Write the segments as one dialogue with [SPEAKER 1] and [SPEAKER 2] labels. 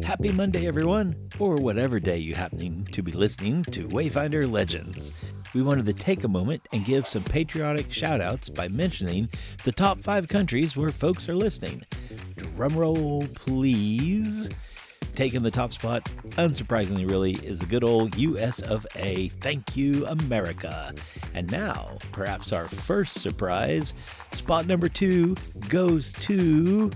[SPEAKER 1] Happy Monday, everyone, or whatever day you happening to be listening to Wayfinder Legends. We wanted to take a moment and give some patriotic shout-outs by mentioning the top 5 countries where folks are listening. Drumroll, please. Taking the top spot, unsurprisingly really, is the good old US of A. Thank you, America. And now, perhaps our first surprise, spot number 2 goes to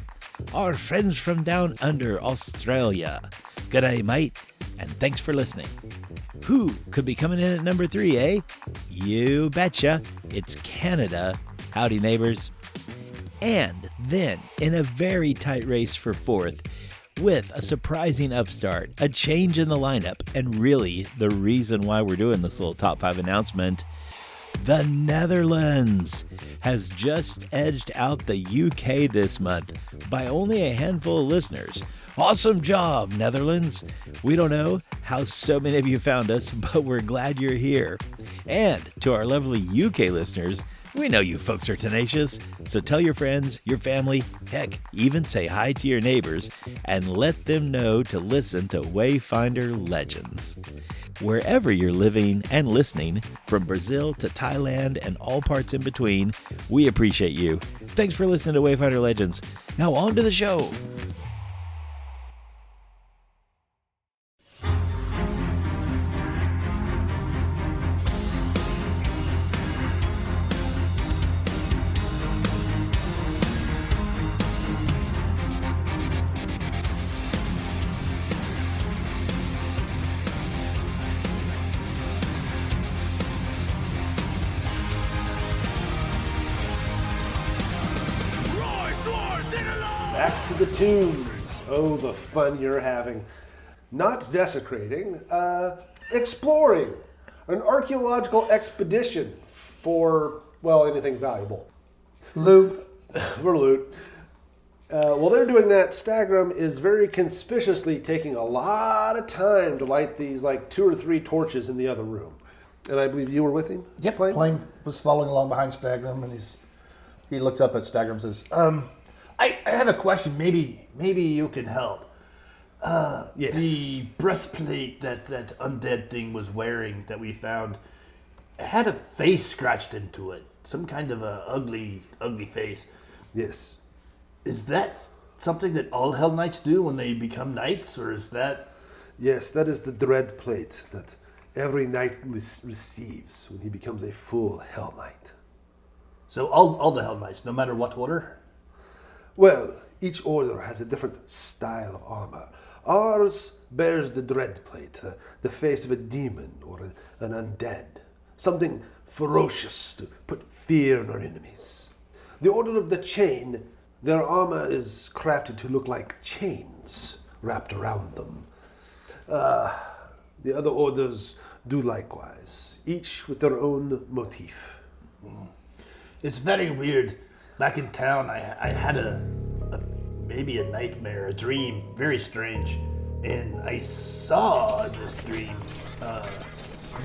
[SPEAKER 1] our friends from down under, Australia. G'day, mate, and thanks for listening. Who could be coming in at number 3, eh? You betcha, it's Canada. Howdy, neighbors. And then, in a very tight race for 4th, with a surprising upstart, a change in the lineup, and really the reason why we're doing this little top 5 announcement, the Netherlands has just edged out the UK this month by only a handful of listeners. Awesome job, Netherlands! We don't know how so many of you found us, but we're glad you're here. And to our lovely UK listeners, we know you folks are tenacious, so tell your friends, your family, heck, even say hi to your neighbors, and let them know to listen to Wayfinder Legends. Wherever you're living and listening, from Brazil to Thailand and all parts in between, we appreciate you. Thanks for listening to Wayfinder Legends. Now on to the show.
[SPEAKER 2] Back to the tunes. Oh, the fun you're having. Not desecrating, exploring. An archaeological expedition for, well, anything valuable.
[SPEAKER 3] Loot.
[SPEAKER 2] For loot. While they're doing that, Stagram is very conspicuously taking a lot of time to light these, like, 2 or 3 torches in the other room. And I believe you were with him?
[SPEAKER 3] Yep, Plame was following along behind Stagram, and he looks up at Stagram and says, I have a question. Maybe you can help.
[SPEAKER 2] Yes.
[SPEAKER 3] The breastplate that undead thing was wearing that we found had a face scratched into it. Some kind of a ugly face.
[SPEAKER 2] Yes.
[SPEAKER 3] Is that something that all Hell Knights do when they become knights, or is that...
[SPEAKER 2] Yes, that is the dread plate that every knight receives when he becomes a full Hell Knight.
[SPEAKER 3] So all the Hell Knights, no matter what order?
[SPEAKER 2] Well, each order has a different style of armor. Ours bears the dread plate, the face of a demon or an undead. Something ferocious to put fear in our enemies. The Order of the Chain, their armor is crafted to look like chains wrapped around them. The other orders do likewise, each with their own motif.
[SPEAKER 3] It's very weird. Back in town, I had maybe a nightmare, a dream, very strange. And I saw in this dream a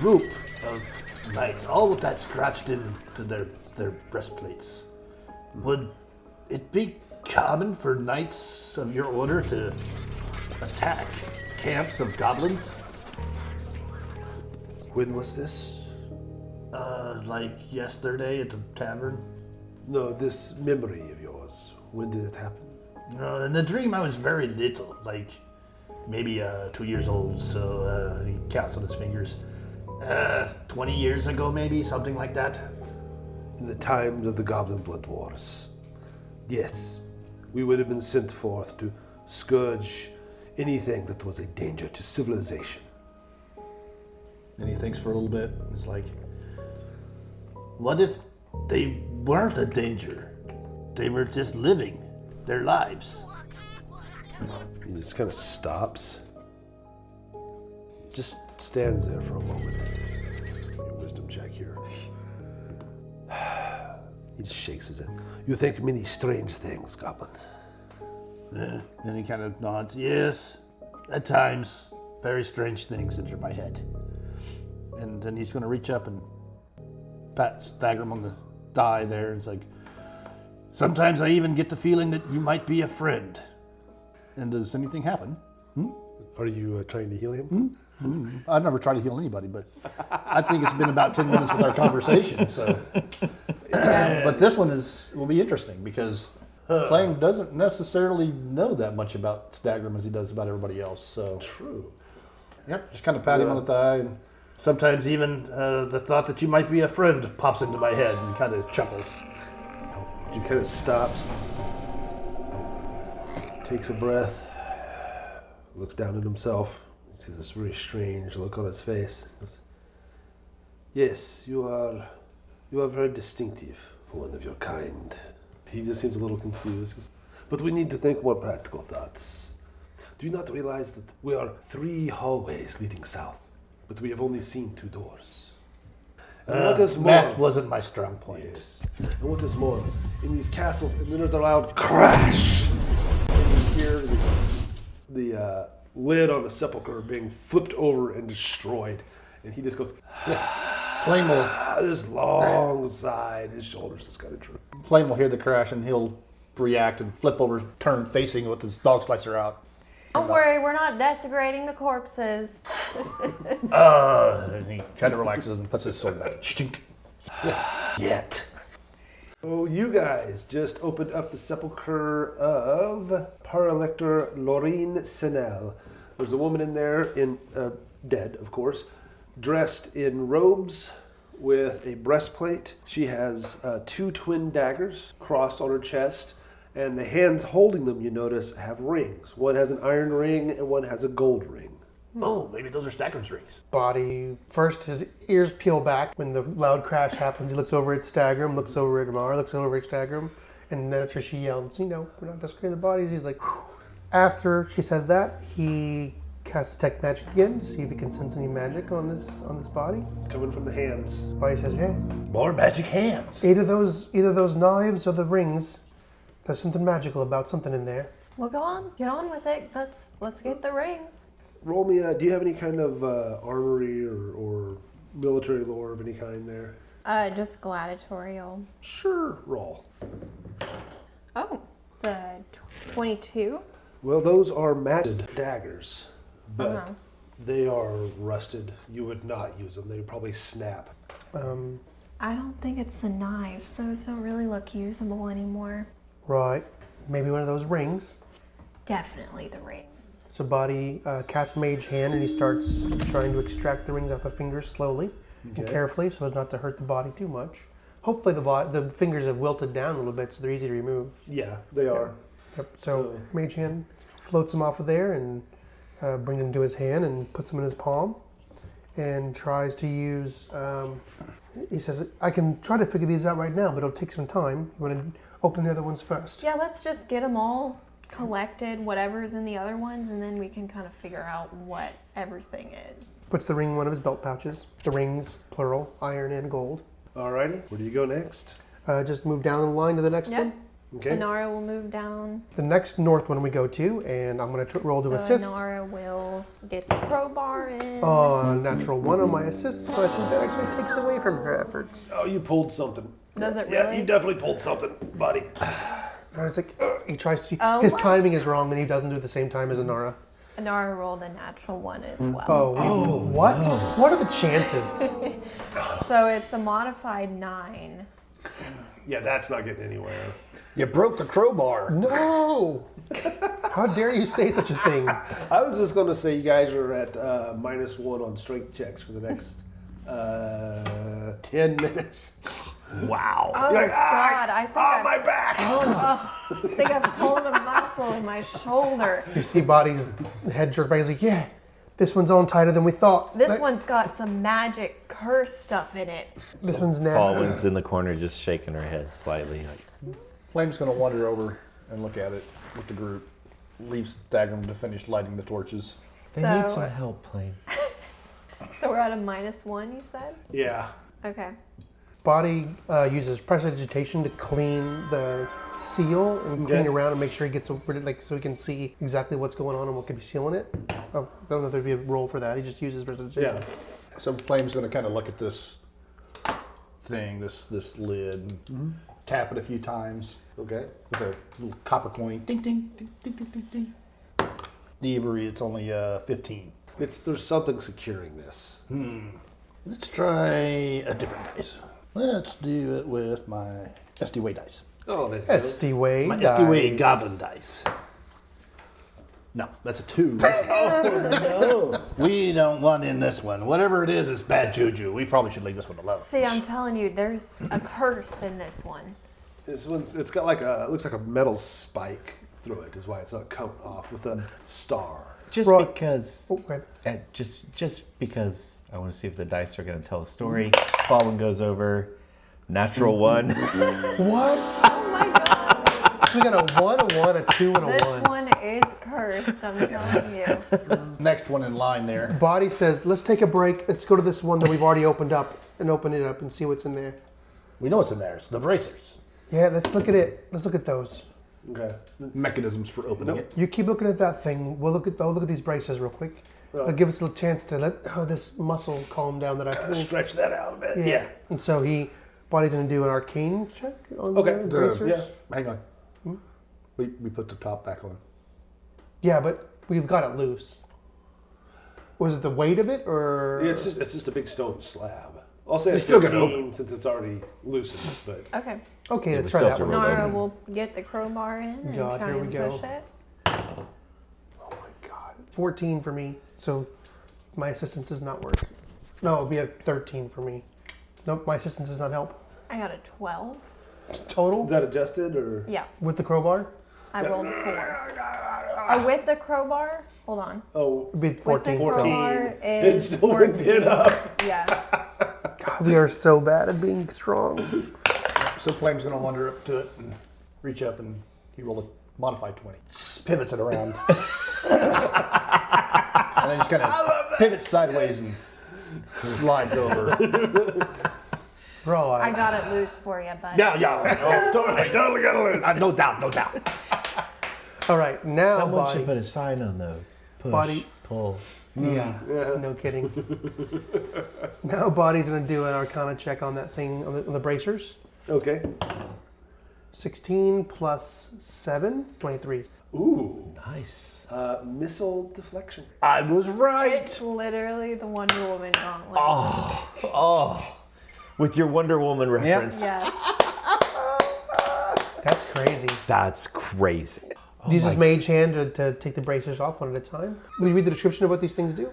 [SPEAKER 3] group of knights, all with that scratched into their breastplates. Would it be common for knights of your order to attack camps of goblins?
[SPEAKER 2] When was this?
[SPEAKER 3] Like yesterday at the tavern?
[SPEAKER 2] No, this memory of yours. When did it happen?
[SPEAKER 3] No, in the dream I was very little, like maybe 2 years old, so he counts on his fingers. 20 years ago maybe, something like that.
[SPEAKER 2] In the times of the Goblin Blood Wars. Yes, we would have been sent forth to scourge anything that was a danger to civilization.
[SPEAKER 3] And he thinks for a little bit. It's like, what if they weren't a danger? They were just living their lives.
[SPEAKER 2] He just kind of stops. Just stands there for a moment. Your wisdom check here. He just shakes his head. You think many strange things, Goblin.
[SPEAKER 3] And he kind of nods. Yes, at times, very strange things enter my head. And then he's going to reach up and pat Stagram on the thigh there. It's like, sometimes I even get the feeling that you might be a friend. And does anything happen?
[SPEAKER 2] Are you trying to heal him?
[SPEAKER 3] I've never tried to heal anybody, but I think it's been about 10 minutes with our conversation. So, but this one will be interesting because Plame doesn't necessarily know that much about Stagram as he does about everybody else. So
[SPEAKER 2] True.
[SPEAKER 3] yep, just kind of pat him on the thigh. And sometimes even the thought that you might be a friend pops into my head and kind of chuckles.
[SPEAKER 2] He kind of stops, takes a breath, looks down at himself. He sees this very strange look on his face. He goes, yes, you are very distinctive for one of your kind. He just seems a little confused. He goes, but we need to think more practical thoughts. Do you not realize that we are 3 hallways leading south, but we have only seen 2 doors? And what is more,
[SPEAKER 3] Math wasn't my strong point.
[SPEAKER 2] yes. And what is more, in these castles, and then there's a loud crash, and you hear the lid on the sepulcher being flipped over and destroyed, and he just goes,
[SPEAKER 3] Plame will
[SPEAKER 2] this long sigh, and his shoulders just kind of droop.
[SPEAKER 3] Plame will hear the crash and he'll react and flip over, turn facing with his dog slicer out.
[SPEAKER 4] Don't worry, we're not desecrating the corpses.
[SPEAKER 3] And he kind of relaxes and puts his sword back.
[SPEAKER 2] Yet. So you guys just opened up the sepulcher of Paralector Lorraine Senel. There's a woman in there, dead, of course, dressed in robes with a breastplate. She has 2 twin daggers crossed on her chest, and the hands holding them, you notice, have rings. One has an iron ring and one has a gold ring.
[SPEAKER 3] Oh, maybe those are Stagram's rings.
[SPEAKER 5] Boddy, first his ears peel back when the loud crash happens. He looks over at Stagram, looks over at Amara, looks over at Stagram, and then after she yells, we're not desecrating the bodies, he's like, whew. After she says that, he casts Detect Magic again to see if he can sense any magic on this body.
[SPEAKER 2] Coming from the hands.
[SPEAKER 5] Boddy says, yeah.
[SPEAKER 3] More magic hands.
[SPEAKER 5] Either those knives or the rings, there's something magical about something in there.
[SPEAKER 4] Well, go on, get on with it. Let's get the rings.
[SPEAKER 2] Roll me, do you have any kind of armory or military lore of any kind there?
[SPEAKER 4] Just gladiatorial.
[SPEAKER 2] Sure, roll.
[SPEAKER 4] Oh, it's a 22.
[SPEAKER 2] Well, those are magic daggers, but
[SPEAKER 4] Uh-huh.
[SPEAKER 2] they are rusted. You would not use them. They would probably snap.
[SPEAKER 4] I don't think it's the knives. Those don't really look usable anymore.
[SPEAKER 5] Right. Maybe one of those rings.
[SPEAKER 4] Definitely the rings.
[SPEAKER 5] So Boddy casts Mage Hand and he starts trying to extract the rings off the fingers slowly and carefully so as not to hurt the body too much. Hopefully the fingers have wilted down a little bit so they're easy to remove.
[SPEAKER 2] Yeah, they are.
[SPEAKER 5] Yep. So Mage Hand floats them off of there and brings them to his hand and puts them in his palm and tries to use, he says, I can try to figure these out right now, but it'll take some time. You want to open the other ones first?
[SPEAKER 4] Yeah, let's just get them all collected, whatever's in the other ones, and then we can kind of figure out what everything is.
[SPEAKER 5] Puts the ring in one of his belt pouches. The rings, plural, iron and gold.
[SPEAKER 2] Alrighty, where do you go next?
[SPEAKER 5] Just move down the line to the next one.
[SPEAKER 2] Okay.
[SPEAKER 4] Inara will move down.
[SPEAKER 5] The next north one we go to, and I'm going to roll to assist.
[SPEAKER 4] Inara will get the crowbar in.
[SPEAKER 5] Natural 1 on my assist, so I think that actually takes away from her efforts.
[SPEAKER 2] Oh, you pulled something.
[SPEAKER 4] Does it
[SPEAKER 2] Yeah,
[SPEAKER 4] really?
[SPEAKER 2] you definitely pulled something, buddy.
[SPEAKER 5] And it's like, he tries to,
[SPEAKER 4] Oh,
[SPEAKER 5] his
[SPEAKER 4] wow.
[SPEAKER 5] timing is wrong, and he doesn't do it at the same time as Inara.
[SPEAKER 4] Inara rolled a natural 1 as well.
[SPEAKER 5] What? What are the chances?
[SPEAKER 4] So it's a modified 9.
[SPEAKER 2] Yeah, that's not getting anywhere.
[SPEAKER 3] You broke the crowbar.
[SPEAKER 5] No! How dare you say such a thing?
[SPEAKER 2] I was just going to say you guys are at -1 on strength checks for the next 10 minutes.
[SPEAKER 3] Wow.
[SPEAKER 4] Oh,
[SPEAKER 2] You're like,
[SPEAKER 4] God, I think
[SPEAKER 2] my back!
[SPEAKER 4] I think I pulled a muscle in my shoulder.
[SPEAKER 5] You see Boddy's head jerk back, he's like, yeah, this one's on tighter than we thought.
[SPEAKER 4] This one's got some magic curse stuff in it.
[SPEAKER 5] This one's nasty.
[SPEAKER 1] Fawin's in the corner just shaking her head slightly. Like,
[SPEAKER 3] Flame's going to wander over and look at it with the group. Leaves Stagram to finish lighting the torches.
[SPEAKER 1] they need some help, Plame.
[SPEAKER 4] So we're at a -1, you said?
[SPEAKER 2] Yeah.
[SPEAKER 4] Okay.
[SPEAKER 5] Boddy uses prestidigitation to clean the seal and clean around and make sure he gets rid of, like, so he can see exactly what's going on and what could be sealing it. Oh, I don't know if there'd be a roll for that. He just uses prestidigitation.
[SPEAKER 2] Yeah.
[SPEAKER 3] So Flame's going to kind of look at this thing, this lid, and tap it a few times
[SPEAKER 2] Okay.
[SPEAKER 3] with a little copper coin. Ding, ding, ding, ding, ding, ding, ding. thievery, it's only 15.
[SPEAKER 2] There's something securing this.
[SPEAKER 3] Let's try a different dice. Let's do it with my SD dice.
[SPEAKER 2] Oh, there you
[SPEAKER 5] SD
[SPEAKER 3] My
[SPEAKER 5] dice.
[SPEAKER 3] SD goblin dice. No, that's a 2. No. We don't want in this one. Whatever it is bad juju. We probably should leave this one alone.
[SPEAKER 4] See, I'm telling you, there's a curse in this one.
[SPEAKER 2] This one's, it's got like it looks like a metal spike through it, is why it's not coming off with a star.
[SPEAKER 1] Just
[SPEAKER 5] Right.
[SPEAKER 1] because.
[SPEAKER 5] Oh, go ahead.
[SPEAKER 1] Just because I want to see if the dice are going to tell a story. Fawin goes over. Natural 1.
[SPEAKER 5] What?
[SPEAKER 4] Oh my god.
[SPEAKER 5] We got a 1, a 1, a 2, and a
[SPEAKER 4] This
[SPEAKER 5] 1.
[SPEAKER 4] one is cursed, I'm telling you.
[SPEAKER 3] Next one in line there.
[SPEAKER 5] Boddy says, let's take a break. Let's go to this one that we've already opened up and open it up and see what's in there.
[SPEAKER 3] We know what's in there. It's the bracers.
[SPEAKER 5] Yeah, let's look at it. Let's look at those.
[SPEAKER 2] Okay.
[SPEAKER 3] Mechanisms for opening
[SPEAKER 2] Nope.
[SPEAKER 3] it.
[SPEAKER 5] You keep looking at that thing. We'll look at these braces real quick.
[SPEAKER 2] Right.
[SPEAKER 5] It'll give us a little chance to let this muscle calm down that I pulled.
[SPEAKER 2] Stretch that out a bit. Yeah.
[SPEAKER 5] And so Boddy's gonna do an arcane check on
[SPEAKER 2] Okay.
[SPEAKER 5] the bracers.
[SPEAKER 2] Yeah.
[SPEAKER 3] Hang on. We put the top back on.
[SPEAKER 5] Yeah, but we've got it loose. Was it the weight of it, or?
[SPEAKER 2] Yeah, it's just a big stone slab. I'll say it's
[SPEAKER 3] still gonna
[SPEAKER 2] 15 since it's already loosened, but
[SPEAKER 4] Okay.
[SPEAKER 5] Okay, let's
[SPEAKER 1] we
[SPEAKER 5] try
[SPEAKER 1] still
[SPEAKER 5] that
[SPEAKER 1] have
[SPEAKER 5] one.
[SPEAKER 1] to roll.
[SPEAKER 4] Nara will get the crowbar in and
[SPEAKER 5] God,
[SPEAKER 4] try
[SPEAKER 5] here we
[SPEAKER 4] and
[SPEAKER 5] go.
[SPEAKER 4] push it.
[SPEAKER 5] Oh my god. 14 for me. So my assistance does not work. No, it'll be a 13 for me. Nope, my assistance does not help.
[SPEAKER 4] I got a 12.
[SPEAKER 5] Total
[SPEAKER 2] is that adjusted or?
[SPEAKER 4] Yeah,
[SPEAKER 5] with the crowbar?
[SPEAKER 4] I rolled a 4. Oh, with the crowbar? Hold on.
[SPEAKER 2] Oh,
[SPEAKER 5] It'd be
[SPEAKER 4] With the
[SPEAKER 5] 14 still.
[SPEAKER 4] crowbar
[SPEAKER 2] it
[SPEAKER 4] is
[SPEAKER 2] still went
[SPEAKER 4] 14.
[SPEAKER 2] up.
[SPEAKER 4] Yeah.
[SPEAKER 5] God, we are so bad at being strong.
[SPEAKER 3] So Plame's going to wander up to it and reach up and he rolled a modified 20. Pivots it around. And then just kind of pivots sideways and slides over.
[SPEAKER 5] Bro,
[SPEAKER 4] I got it loose for you, buddy.
[SPEAKER 3] Yeah. Totally got to lose. No doubt.
[SPEAKER 5] All right, now
[SPEAKER 1] Someone
[SPEAKER 5] Boddy.
[SPEAKER 1] should put a sign on those. Push,
[SPEAKER 5] Boddy.
[SPEAKER 1] pull.
[SPEAKER 5] Yeah, no kidding. Now Boddy's gonna do an Arcana check on that thing, on the bracers.
[SPEAKER 2] Okay.
[SPEAKER 5] 16 plus 7, 23.
[SPEAKER 2] Ooh.
[SPEAKER 1] Nice.
[SPEAKER 2] Missile deflection.
[SPEAKER 3] I was right.
[SPEAKER 4] It's literally the Wonder Woman gauntlet.
[SPEAKER 1] Oh. With your Wonder Woman reference.
[SPEAKER 4] Yeah.
[SPEAKER 5] That's crazy.
[SPEAKER 1] That's crazy.
[SPEAKER 5] Use his mage hand to take the bracers off one at a time. Will you read the description of what these things do?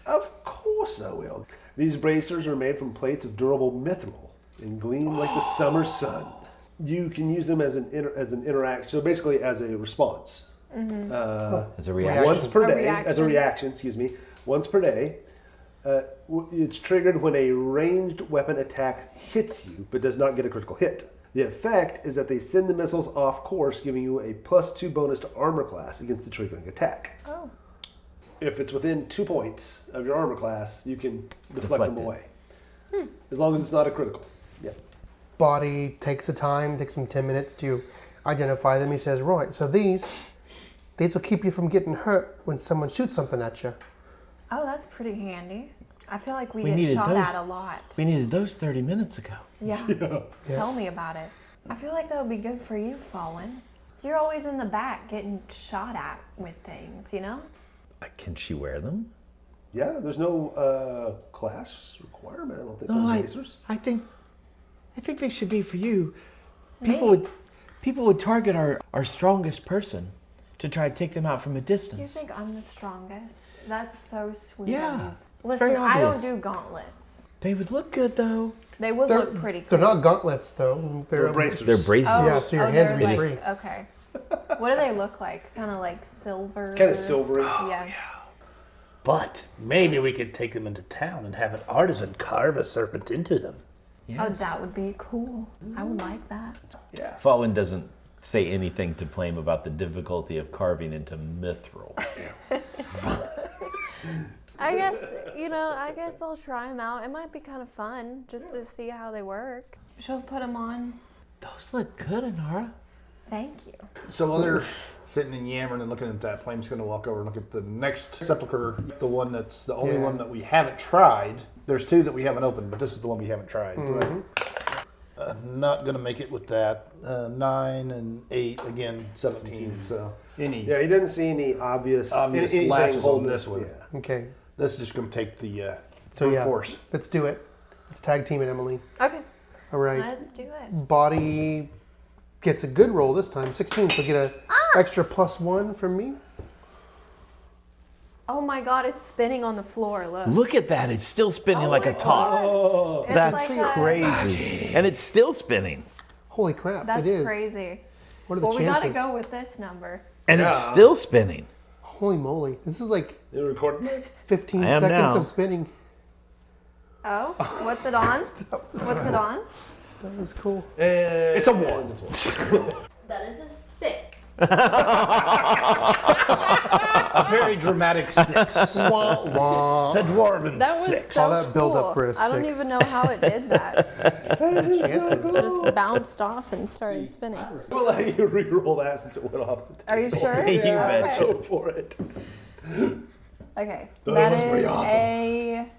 [SPEAKER 2] Of course I will. These bracers are made from plates of durable mithril and gleam like the summer sun. You can use them as an interaction, so basically as a response.
[SPEAKER 1] As a reaction.
[SPEAKER 2] Once per
[SPEAKER 4] A
[SPEAKER 2] day, as a reaction, once per day. It's triggered when a ranged weapon attack hits you, but does not get a critical hit. The effect is that they send the missiles off course, giving you a +2 bonus to armor class against the triggering attack.
[SPEAKER 4] Oh.
[SPEAKER 2] If it's within 2 points of your armor class, you can deflect them
[SPEAKER 1] it.
[SPEAKER 2] away. As long as it's not a critical. Yeah.
[SPEAKER 5] Boddy takes the time, takes him 10 minutes to identify them. He says, right, so these will keep you from getting hurt when someone shoots something at you.
[SPEAKER 4] Oh, that's pretty handy. I feel like we
[SPEAKER 1] We
[SPEAKER 4] get
[SPEAKER 1] needed
[SPEAKER 4] shot
[SPEAKER 1] those.
[SPEAKER 4] at a lot.
[SPEAKER 1] We needed those 30 minutes ago.
[SPEAKER 4] Yeah. Tell me about it. I feel like that would be good for you, Fawin. So you're always in the back getting shot at with things, you know?
[SPEAKER 1] Can she wear them?
[SPEAKER 2] Yeah, there's no class requirement, I don't think, on lasers.
[SPEAKER 1] I think they should be for you. People would target our strongest person to try to take them out from a distance.
[SPEAKER 4] You think I'm the strongest? That's so sweet.
[SPEAKER 1] Yeah,
[SPEAKER 4] of you.
[SPEAKER 1] it's very
[SPEAKER 4] Listen, I don't
[SPEAKER 1] obvious.
[SPEAKER 4] do gauntlets.
[SPEAKER 1] They would look good though.
[SPEAKER 4] They would look pretty
[SPEAKER 5] They're
[SPEAKER 4] cool.
[SPEAKER 5] not gauntlets, though.
[SPEAKER 2] They're bracers.
[SPEAKER 1] They're braces.
[SPEAKER 5] Yeah, so your hands
[SPEAKER 4] they're
[SPEAKER 5] would be
[SPEAKER 4] like,
[SPEAKER 5] free.
[SPEAKER 4] Okay. What do they look like? Kind of like silver.
[SPEAKER 2] Kind of silvery.
[SPEAKER 4] Yeah.
[SPEAKER 3] But maybe we could take them into town and have an artisan carve a serpent into them.
[SPEAKER 1] Yes.
[SPEAKER 4] Oh, that would be cool. I would like that.
[SPEAKER 2] Yeah.
[SPEAKER 1] Fawin doesn't say anything to Plame about the difficulty of carving into mithril.
[SPEAKER 4] I guess I'll try them out. It might be kind of fun just to see how they work. She'll put them on.
[SPEAKER 1] Those look good, Inara.
[SPEAKER 4] Thank you.
[SPEAKER 3] So while they're sitting and yammering and looking at that, Plame's going to walk over and look at the next sepulcher, the one that's the only one that we haven't tried. There's 2 that we haven't opened, but this is the one we haven't tried. Not going to make it with that. 9 and 8, again, 17. So any
[SPEAKER 2] Yeah, he didn't see any obvious anything
[SPEAKER 3] latches on
[SPEAKER 2] holding
[SPEAKER 3] this
[SPEAKER 2] it.
[SPEAKER 3] one.
[SPEAKER 2] Yeah.
[SPEAKER 5] Okay.
[SPEAKER 3] This is just going to take the
[SPEAKER 5] So
[SPEAKER 3] brute
[SPEAKER 5] yeah,
[SPEAKER 3] force.
[SPEAKER 5] let's do it. Let's tag team it, Emily.
[SPEAKER 4] Okay,
[SPEAKER 5] All right.
[SPEAKER 4] let's do it.
[SPEAKER 5] Body gets a good roll this time, 16. So get a extra +1 from me.
[SPEAKER 4] Oh my god, it's spinning on the floor. Look.
[SPEAKER 1] Look at that. It's still spinning like a top.
[SPEAKER 4] It's
[SPEAKER 1] That's
[SPEAKER 4] like a-
[SPEAKER 1] crazy. And it's still spinning.
[SPEAKER 5] Holy crap!
[SPEAKER 4] That's
[SPEAKER 5] it is.
[SPEAKER 4] crazy.
[SPEAKER 5] What are the
[SPEAKER 4] Well, we
[SPEAKER 5] chances?
[SPEAKER 4] gotta go with this number.
[SPEAKER 1] And it's
[SPEAKER 2] Yeah.
[SPEAKER 1] still spinning.
[SPEAKER 5] Holy moly! This is like
[SPEAKER 2] You recording that?
[SPEAKER 5] 15
[SPEAKER 1] I am
[SPEAKER 5] seconds
[SPEAKER 1] now.
[SPEAKER 5] of spinning.
[SPEAKER 4] Oh, what's it on? What's it on?
[SPEAKER 5] That was cool.
[SPEAKER 2] And
[SPEAKER 3] It's a 1.
[SPEAKER 4] That is a 6.
[SPEAKER 3] A very dramatic 6.
[SPEAKER 5] Wah, wah.
[SPEAKER 3] It's a dwarven
[SPEAKER 4] That was
[SPEAKER 3] 6.
[SPEAKER 4] so
[SPEAKER 5] All that build
[SPEAKER 4] cool.
[SPEAKER 5] up for a
[SPEAKER 4] I don't
[SPEAKER 5] 6.
[SPEAKER 4] even know how it did that.
[SPEAKER 5] The chances.
[SPEAKER 4] It just bounced off and started spinning.
[SPEAKER 2] We'll let you re-roll that since it went off the
[SPEAKER 4] Are you sure?
[SPEAKER 1] You
[SPEAKER 2] Yeah,
[SPEAKER 1] betcha.
[SPEAKER 2] go for it.
[SPEAKER 4] Okay.
[SPEAKER 2] That
[SPEAKER 4] That
[SPEAKER 2] was
[SPEAKER 4] is
[SPEAKER 2] pretty awesome.
[SPEAKER 4] a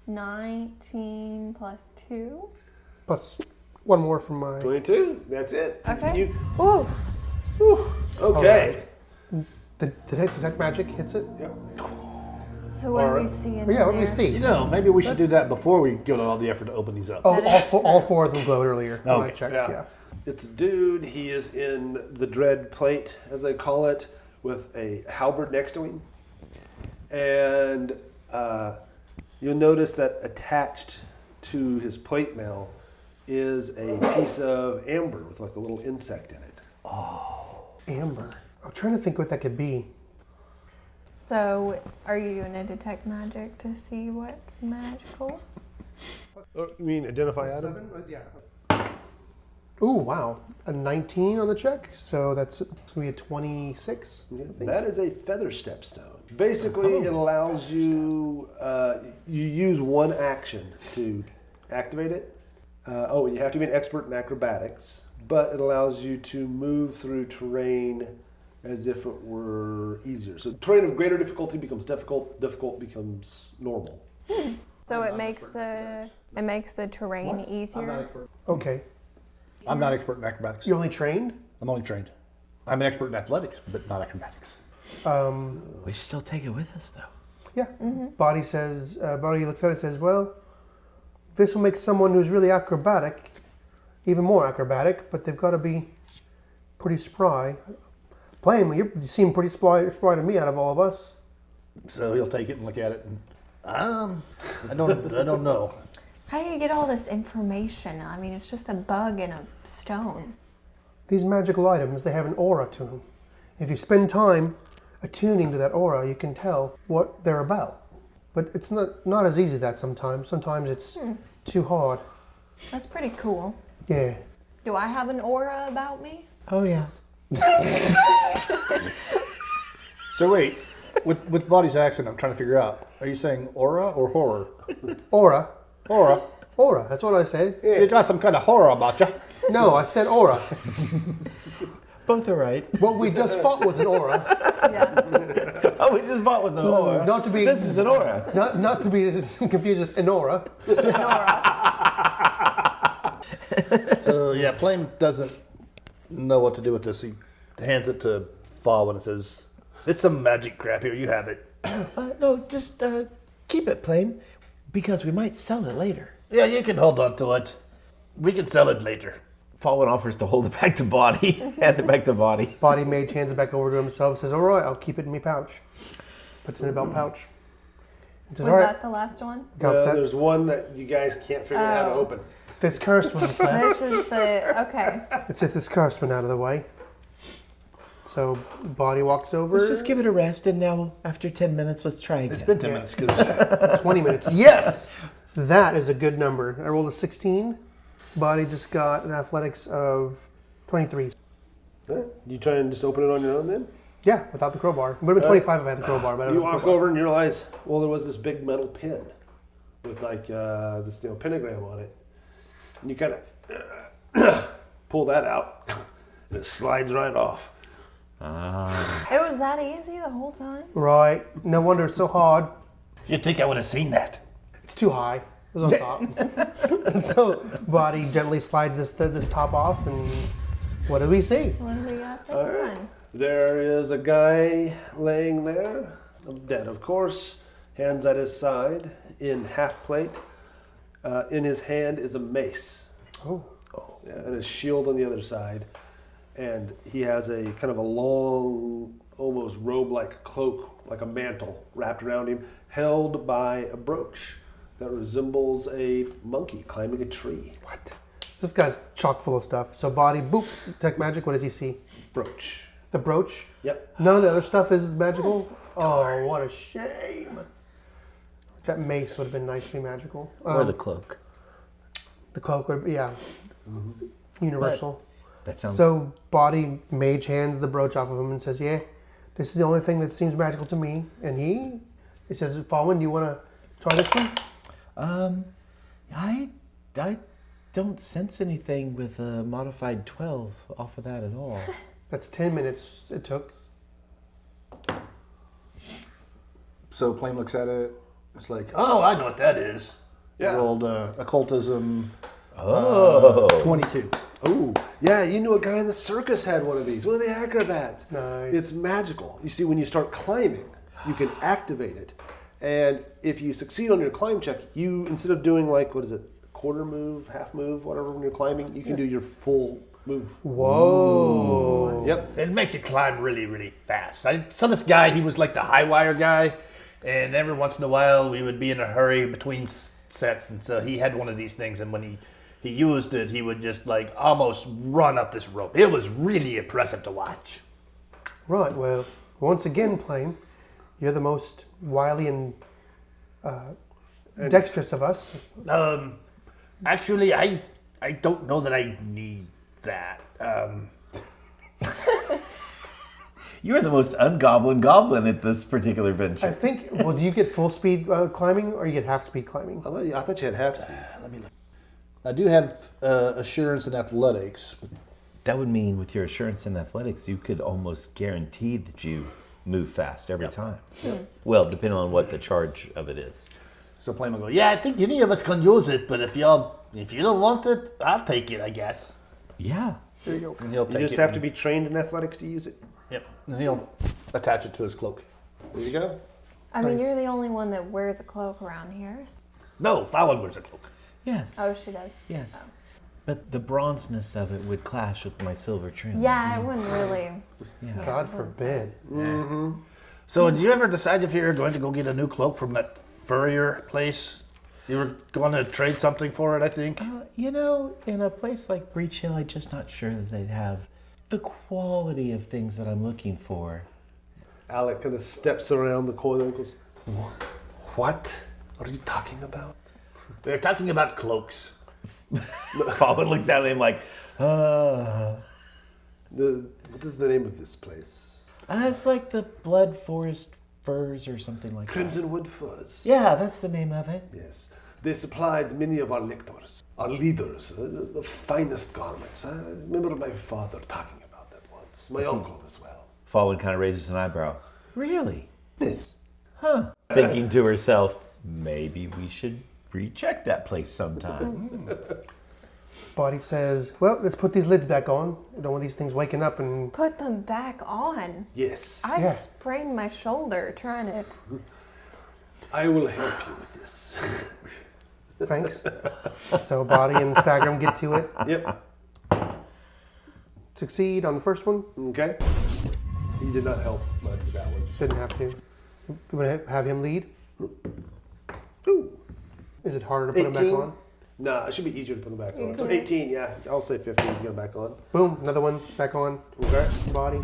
[SPEAKER 4] 19 plus 2.
[SPEAKER 5] Plus 1 more from my.
[SPEAKER 2] 22. That's it.
[SPEAKER 4] Okay.
[SPEAKER 2] You,
[SPEAKER 4] Ooh.
[SPEAKER 2] okay.
[SPEAKER 5] The detect magic hits it.
[SPEAKER 2] Yep.
[SPEAKER 4] So what do we
[SPEAKER 2] Alright.
[SPEAKER 4] see in
[SPEAKER 5] Oh, yeah, what do we
[SPEAKER 4] there?
[SPEAKER 5] see?
[SPEAKER 3] You know, maybe we should do that before we go to all the effort to open these up.
[SPEAKER 5] Oh,
[SPEAKER 4] That
[SPEAKER 5] all
[SPEAKER 4] is-
[SPEAKER 5] all four of them glowed earlier when I
[SPEAKER 3] Okay.
[SPEAKER 5] checked.
[SPEAKER 2] Yeah.
[SPEAKER 5] Yeah.
[SPEAKER 2] It's a dude. He is in the dread plate, as they call it, with a halberd next to him. And you'll notice that attached to his plate mail is a piece of amber with like a little insect in it.
[SPEAKER 5] Amber. I'm trying to think what that could be.
[SPEAKER 4] So, are you doing a detect magic to see what's magical?
[SPEAKER 2] Oh, you mean identify item?
[SPEAKER 5] Yeah. Ooh, wow. A 19 on the check, so that's going to be a 26.
[SPEAKER 2] Yeah, that is a feather stepstone. Basically, it allows you, you use one action to activate it. You have to be an expert in acrobatics, but it allows you to move through terrain as if it were easier. So terrain of greater difficulty becomes difficult, difficult becomes normal.
[SPEAKER 4] So it makes the terrain easier.
[SPEAKER 5] Okay.
[SPEAKER 3] I'm not expert in acrobatics.
[SPEAKER 5] You're only trained?
[SPEAKER 3] I'm only trained. I'm an expert in athletics, but not acrobatics.
[SPEAKER 1] We should still take it with us, though.
[SPEAKER 5] Yeah. Boddy says, Boddy looks at it and says, well, this will make someone who's really acrobatic even more acrobatic, but they've got to be pretty spry. Plame, you seem pretty spry to me out of all of us.
[SPEAKER 3] So he'll take it and look at it, and I don't know.
[SPEAKER 4] How do you get all this information? I mean, it's just a bug in a stone.
[SPEAKER 5] These magical items, they have an aura to them. If you spend time attuning to that aura, you can tell what they're about. But it's not as easy that sometimes. Sometimes it's too hard.
[SPEAKER 4] That's pretty cool.
[SPEAKER 5] Yeah.
[SPEAKER 4] Do I have an aura about me?
[SPEAKER 1] Oh, yeah.
[SPEAKER 3] So wait, with Boddy's accent, I'm trying to figure out. Are you saying aura or horror?
[SPEAKER 5] Aura.
[SPEAKER 3] Aura.
[SPEAKER 5] Aura, that's what I said.
[SPEAKER 3] You got some kind of horror about you.
[SPEAKER 5] No, I said aura.
[SPEAKER 1] Both are right.
[SPEAKER 5] What we just fought was an aura.
[SPEAKER 4] Yeah.
[SPEAKER 1] Oh, we just bought with an aura.
[SPEAKER 5] Not to be
[SPEAKER 1] This is an aura.
[SPEAKER 5] not to be confused with Inara.
[SPEAKER 3] So yeah, Plame doesn't know what to do with this. He hands it to Fawin and says, "It's some magic crap here. You have it."
[SPEAKER 1] No, just keep it, Plame, because we might sell it later.
[SPEAKER 3] Yeah, you can hold on to it. We can sell it later.
[SPEAKER 1] Fawin offers to hold it back to Boddy. Hand it back to Boddy.
[SPEAKER 5] Body mage hands it back over to himself, says, all right, I'll keep it in my pouch. Puts it in a belt pouch. And says,
[SPEAKER 4] Was
[SPEAKER 5] all right,
[SPEAKER 4] that the last one?
[SPEAKER 5] got that.
[SPEAKER 2] There's one that you guys can't figure out how to open.
[SPEAKER 5] This cursed one is left.
[SPEAKER 4] This is the, okay.
[SPEAKER 5] Let's get this cursed one out of the way. So Body walks over.
[SPEAKER 1] Let's just give it a rest, and now, after 10 minutes, let's try again.
[SPEAKER 3] It's been 10 minutes because
[SPEAKER 5] 20 minutes. Yes! That is a good number. I rolled a 16. Body just got an athletics of 23.
[SPEAKER 2] You try and just open it on your own then?
[SPEAKER 5] Yeah, without the crowbar. It would have been 25 if I had the crowbar, but I don't
[SPEAKER 2] You
[SPEAKER 5] have the
[SPEAKER 2] walk
[SPEAKER 5] crowbar.
[SPEAKER 2] over and you realize, well, there was this big metal pin with like this pentagram on it. And you kind of pull that out, and it slides right off.
[SPEAKER 4] It was that easy the whole time?
[SPEAKER 5] Right. No wonder it's so hard.
[SPEAKER 3] you'd think I would have seen that.
[SPEAKER 5] It's too high. It was on top. So Body gently slides this top off, and what do we see?
[SPEAKER 4] What do we got this time?
[SPEAKER 2] There is a guy laying there, dead of course, hands at his side in half plate. In his hand is a mace.
[SPEAKER 5] Oh.
[SPEAKER 2] Yeah, and a shield on the other side. And he has a kind of a long, almost robe-like cloak, like a mantle wrapped around him, held by a brooch that resembles a monkey climbing a tree.
[SPEAKER 5] What? This guy's chock full of stuff. So Boddy, boop, detect magic. What does he see?
[SPEAKER 2] Brooch.
[SPEAKER 5] The brooch?
[SPEAKER 2] Yep.
[SPEAKER 5] None of the other stuff is magical? Oh, what a shame. That mace would have been nicely magical.
[SPEAKER 1] Or the cloak.
[SPEAKER 5] The cloak would be, yeah. Universal.
[SPEAKER 1] That sounds...
[SPEAKER 5] So Boddy mage hands the brooch off of him and says, yeah, this is the only thing that seems magical to me. And he says, Fawin, do you want to try this one?
[SPEAKER 1] I don't sense anything with a modified 12 off of that at all.
[SPEAKER 5] That's 10 minutes it took.
[SPEAKER 6] So Plame looks at it. It's like,
[SPEAKER 3] Oh, I know what that is.
[SPEAKER 2] Yeah.
[SPEAKER 6] rolled occultism 22.
[SPEAKER 2] Oh, yeah, you knew a guy in the circus had one of these. One of the acrobats.
[SPEAKER 5] Nice.
[SPEAKER 2] It's magical. You see, when you start climbing, you can activate it. And if you succeed on your climb check, you, instead of doing like, what is it, quarter move, half move, whatever, when you're climbing, you can do your full move.
[SPEAKER 5] Whoa.
[SPEAKER 2] Yep.
[SPEAKER 3] It makes you climb really, really fast. I saw this guy, he was like the high wire guy, and every once in a while we would be in a hurry between sets, and so he had one of these things, and when he used it, he would just like almost run up this rope. It was really impressive to watch.
[SPEAKER 5] Right, well, once again, Plame, you're the most wily and dexterous of us.
[SPEAKER 3] Actually, I don't know that I need that.
[SPEAKER 1] You're the most ungoblin goblin at this particular
[SPEAKER 5] I
[SPEAKER 1] venture.
[SPEAKER 5] think, well, do you get full speed climbing or you get half speed climbing?
[SPEAKER 2] I thought you had half speed.
[SPEAKER 3] Let me look.
[SPEAKER 6] I do have assurance in athletics.
[SPEAKER 1] That would mean with your assurance in athletics, you could almost guarantee that you move fast every time. Well, depending on what the charge of it is.
[SPEAKER 6] So Plame will go,
[SPEAKER 3] Yeah, I think any of us can use it, but if you don't want it, I'll take it, I guess.
[SPEAKER 1] Yeah.
[SPEAKER 5] There you go.
[SPEAKER 6] and he'll
[SPEAKER 2] You
[SPEAKER 6] take
[SPEAKER 2] just
[SPEAKER 6] it
[SPEAKER 2] have to be trained in athletics to use it.
[SPEAKER 3] Yep.
[SPEAKER 6] and he'll attach it to his cloak.
[SPEAKER 2] There you go.
[SPEAKER 4] I mean,
[SPEAKER 5] Nice.
[SPEAKER 4] you're the only one that wears a cloak around here.
[SPEAKER 3] No, Fawin wears a cloak.
[SPEAKER 1] Yes.
[SPEAKER 4] Oh, she does.
[SPEAKER 1] Yes. But the bronzeness of it would clash with my silver trim.
[SPEAKER 4] Yeah, it wouldn't really.
[SPEAKER 1] Yeah.
[SPEAKER 5] God forbid.
[SPEAKER 3] So, did you ever decide if you were going to go get a new cloak from that furrier place? You were going to trade something for it, I think.
[SPEAKER 1] You know, in a place like Breach Hill, I'm just not sure that they'd have the quality of things that I'm looking for.
[SPEAKER 2] Alec kind of steps around the corner and goes, what are you talking about?
[SPEAKER 3] They're talking about cloaks.
[SPEAKER 1] Fawin looks at him like,
[SPEAKER 2] What is the name of this place?
[SPEAKER 1] it's like the Blood Forest Furs or something like that.
[SPEAKER 2] Crimson Wood Furs.
[SPEAKER 1] Yeah, that's the name of it.
[SPEAKER 2] Yes. They supplied many of our lictors, our leaders, the finest garments. I remember my father talking about that once. My uncle as well.
[SPEAKER 1] Fawin kind of raises an eyebrow. Really?
[SPEAKER 2] Yes.
[SPEAKER 1] Huh. Thinking to herself, maybe we should recheck that place sometime.
[SPEAKER 5] Boddy says, well, let's put these lids back on. We don't want these things waking up and...
[SPEAKER 4] Put them back on.
[SPEAKER 2] Yes.
[SPEAKER 4] I
[SPEAKER 5] Yeah.
[SPEAKER 4] sprained my shoulder trying to.
[SPEAKER 2] I will help you with this.
[SPEAKER 5] Thanks. So Boddy and Stagram get to it.
[SPEAKER 2] Yep.
[SPEAKER 5] Succeed on the first one.
[SPEAKER 2] Okay. He did not help much with that one.
[SPEAKER 5] Didn't have to. You want to have him lead?
[SPEAKER 2] Ooh.
[SPEAKER 5] Is it harder to put him back
[SPEAKER 2] 18?
[SPEAKER 5] on?
[SPEAKER 2] Nah, it should be easier to put them back on. So
[SPEAKER 4] Okay.
[SPEAKER 2] 18, yeah. I'll say 15 to get them back on.
[SPEAKER 5] Boom, another one back on.
[SPEAKER 2] Okay.
[SPEAKER 5] Boddy.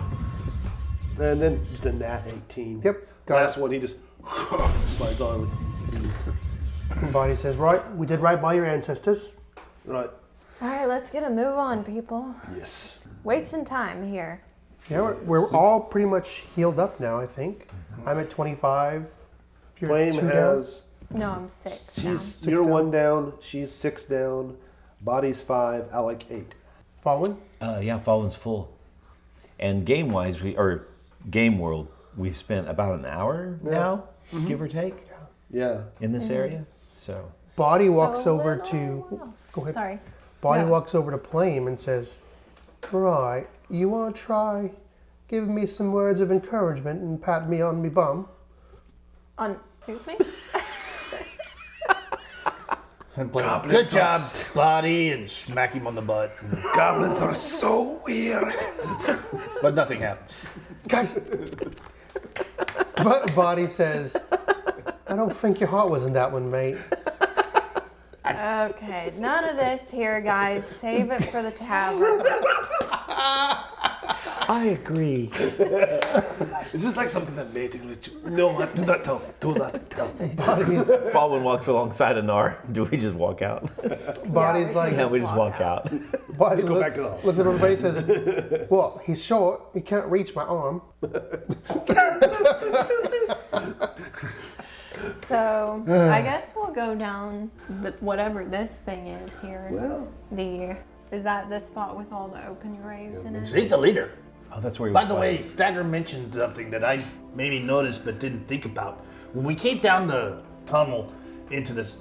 [SPEAKER 2] And then just a nat 18.
[SPEAKER 5] Yep, got
[SPEAKER 2] Last
[SPEAKER 5] it.
[SPEAKER 2] one, he just slides on with ease.
[SPEAKER 5] And Boddy says, right, we did right by your ancestors.
[SPEAKER 2] Right.
[SPEAKER 4] All right, let's get a move on, people.
[SPEAKER 2] Yes.
[SPEAKER 4] Wasting time here.
[SPEAKER 5] Yeah, we're all pretty much healed up now, I think. I'm at 25. You're
[SPEAKER 2] Plame
[SPEAKER 5] 2 down.
[SPEAKER 2] has.
[SPEAKER 4] No, I'm 6.
[SPEAKER 2] You're
[SPEAKER 5] down.
[SPEAKER 2] 1 down. She's 6 down. Body's 5. Alec 8.
[SPEAKER 5] Fawin?
[SPEAKER 1] Yeah, Fawin's full. And game-wise, Game World, we've spent about an hour now, give or take,
[SPEAKER 2] Yeah.
[SPEAKER 1] in this area. So,
[SPEAKER 5] Boddy walks
[SPEAKER 4] So
[SPEAKER 5] over
[SPEAKER 4] little-
[SPEAKER 5] to... Go ahead.
[SPEAKER 4] Sorry.
[SPEAKER 5] Boddy
[SPEAKER 4] No.
[SPEAKER 5] walks over to Plame and says, right, you want to try give me some words of encouragement and pat me on me bum.
[SPEAKER 4] Excuse me?
[SPEAKER 3] And Plame, good job, Boddy, and smack him on the butt.
[SPEAKER 2] Goblins are so weird.
[SPEAKER 3] But nothing happens.
[SPEAKER 5] Guys. But Boddy says, I don't think your heart was in that one, mate.
[SPEAKER 4] Okay, none of this here, guys. Save it for the tavern.
[SPEAKER 1] I agree.
[SPEAKER 2] Is this like something that mating ritual? No, do not tell me. Do not tell me.
[SPEAKER 5] Boddy's,
[SPEAKER 1] Fawin walks alongside Inara. Do we just walk out?
[SPEAKER 5] Body's like,
[SPEAKER 1] Yeah, we just walk out.
[SPEAKER 5] Boddy
[SPEAKER 2] go back
[SPEAKER 5] looks,
[SPEAKER 2] to the hall.
[SPEAKER 5] looks at everybody and says, well, he's short. He can't reach my arm.
[SPEAKER 4] So, I guess we'll go down whatever this thing is here.
[SPEAKER 2] Well.
[SPEAKER 4] Is that the spot with all the open graves in it?
[SPEAKER 3] He's the leader.
[SPEAKER 1] Oh, that's where he
[SPEAKER 3] By
[SPEAKER 1] was
[SPEAKER 3] the way,
[SPEAKER 1] fighting.
[SPEAKER 3] Stagram mentioned something that I maybe noticed but didn't think about. When we came down the tunnel into this,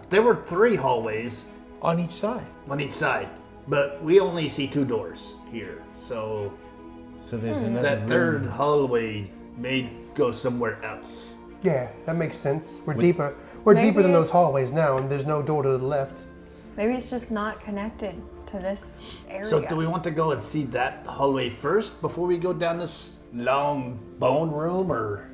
[SPEAKER 3] there were 3 hallways
[SPEAKER 1] On each side.
[SPEAKER 3] on each side, but we only see 2 doors here. So
[SPEAKER 1] So there's another
[SPEAKER 3] that
[SPEAKER 1] room.
[SPEAKER 3] third hallway may go somewhere else.
[SPEAKER 5] Yeah, that makes sense. We're deeper. We're
[SPEAKER 4] Maybe
[SPEAKER 5] deeper than those
[SPEAKER 4] it's-
[SPEAKER 5] hallways now, and there's no door to the left.
[SPEAKER 4] Maybe it's just not connected to this area.
[SPEAKER 3] So do we want to go and see that hallway first before we go down this long bone room, or?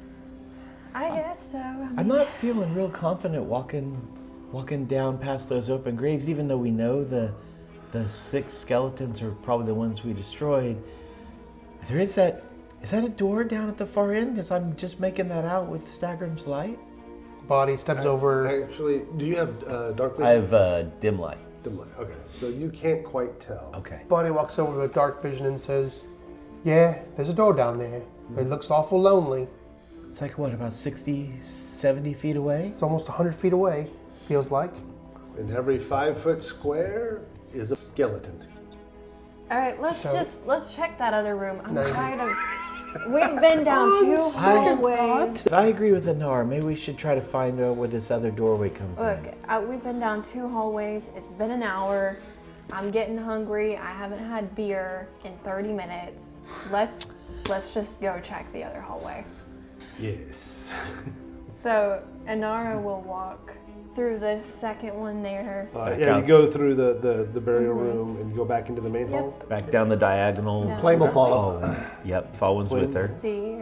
[SPEAKER 4] I guess so.
[SPEAKER 1] I'm not feeling real confident walking down past those open graves, even though we know the 6 skeletons are probably the ones we destroyed. There is that. Is that a door down at the far end? Because I'm just making that out with Stagram's light.
[SPEAKER 5] Body steps over.
[SPEAKER 2] Actually, do you have dark vision?
[SPEAKER 1] I have dim light.
[SPEAKER 2] Dim light. Okay, so you can't quite tell.
[SPEAKER 1] Okay.
[SPEAKER 5] Body walks over with dark vision and says, yeah, there's a door down there. It looks awful lonely.
[SPEAKER 1] It's like what, about 60, 70 feet away?
[SPEAKER 5] It's almost 100 feet away, feels like.
[SPEAKER 2] And every 5-foot square is a skeleton.
[SPEAKER 4] All right, let's
[SPEAKER 5] So-
[SPEAKER 4] let's check that other room. I'm
[SPEAKER 5] No, you-
[SPEAKER 4] tired of. We've been down 2 hallways.
[SPEAKER 1] I agree with Inara. Maybe we should try to find out where this other doorway comes
[SPEAKER 4] Look,
[SPEAKER 1] in.
[SPEAKER 4] we've been down 2 hallways. It's been an hour. I'm getting hungry. I haven't had beer in 30 minutes. Let's just go check the other hallway.
[SPEAKER 2] Yes.
[SPEAKER 4] So Inara will walk through this second one there.
[SPEAKER 2] Yeah, you go through the burial room and you go back into the main hall.
[SPEAKER 1] Back down the diagonal.
[SPEAKER 4] Yeah.
[SPEAKER 3] Plame will follow.
[SPEAKER 1] Oh, yep, Fawin's with her.
[SPEAKER 4] See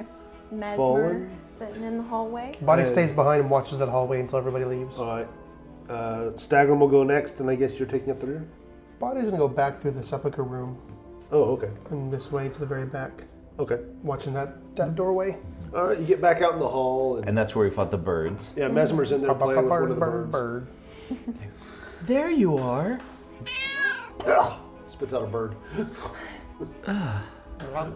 [SPEAKER 4] Mesmer
[SPEAKER 2] Forward.
[SPEAKER 4] sitting in the hallway.
[SPEAKER 5] Body
[SPEAKER 2] And-
[SPEAKER 5] stays behind and watches that hallway until everybody leaves.
[SPEAKER 2] All right. Stagram will go next, and I guess you're taking up the rear?
[SPEAKER 5] Body's gonna go back through the sepulcher room
[SPEAKER 2] Oh, okay.
[SPEAKER 5] and this way to the very back,
[SPEAKER 2] Okay.
[SPEAKER 5] watching that doorway.
[SPEAKER 2] All right, you get back out in the hall, and
[SPEAKER 1] And that's where we fought the birds.
[SPEAKER 2] yeah, Mesmer's in there playing with one of the birds.
[SPEAKER 5] Bird.
[SPEAKER 1] There you are.
[SPEAKER 2] Spits out a bird.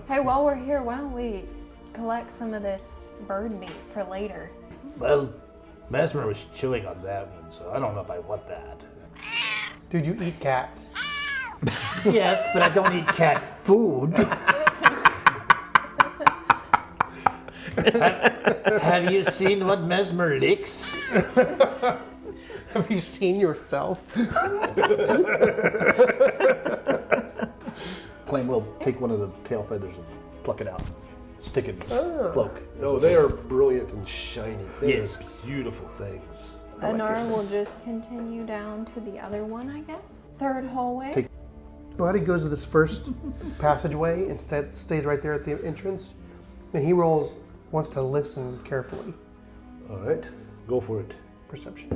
[SPEAKER 4] Hey, while we're here, why don't we collect some of this bird meat for later?
[SPEAKER 3] Well, Mesmer was chewing on that one, so I don't know if I want that.
[SPEAKER 5] Dude, you eat cats.
[SPEAKER 3] Yes, but I don't eat cat food. Have you seen what Mesmer licks?
[SPEAKER 5] Have you seen yourself?
[SPEAKER 3] Plame will take one of the tail feathers and pluck it out. Stick it in his cloak.
[SPEAKER 2] No, they are brilliant and shiny. They
[SPEAKER 3] Yes.
[SPEAKER 2] are beautiful things.
[SPEAKER 4] Inara will just continue down to the other one, I guess. Third hallway.
[SPEAKER 5] Buddy goes to this first passageway, instead stays right there at the entrance, and he wants to listen carefully.
[SPEAKER 2] All right, go for it.
[SPEAKER 5] Perception.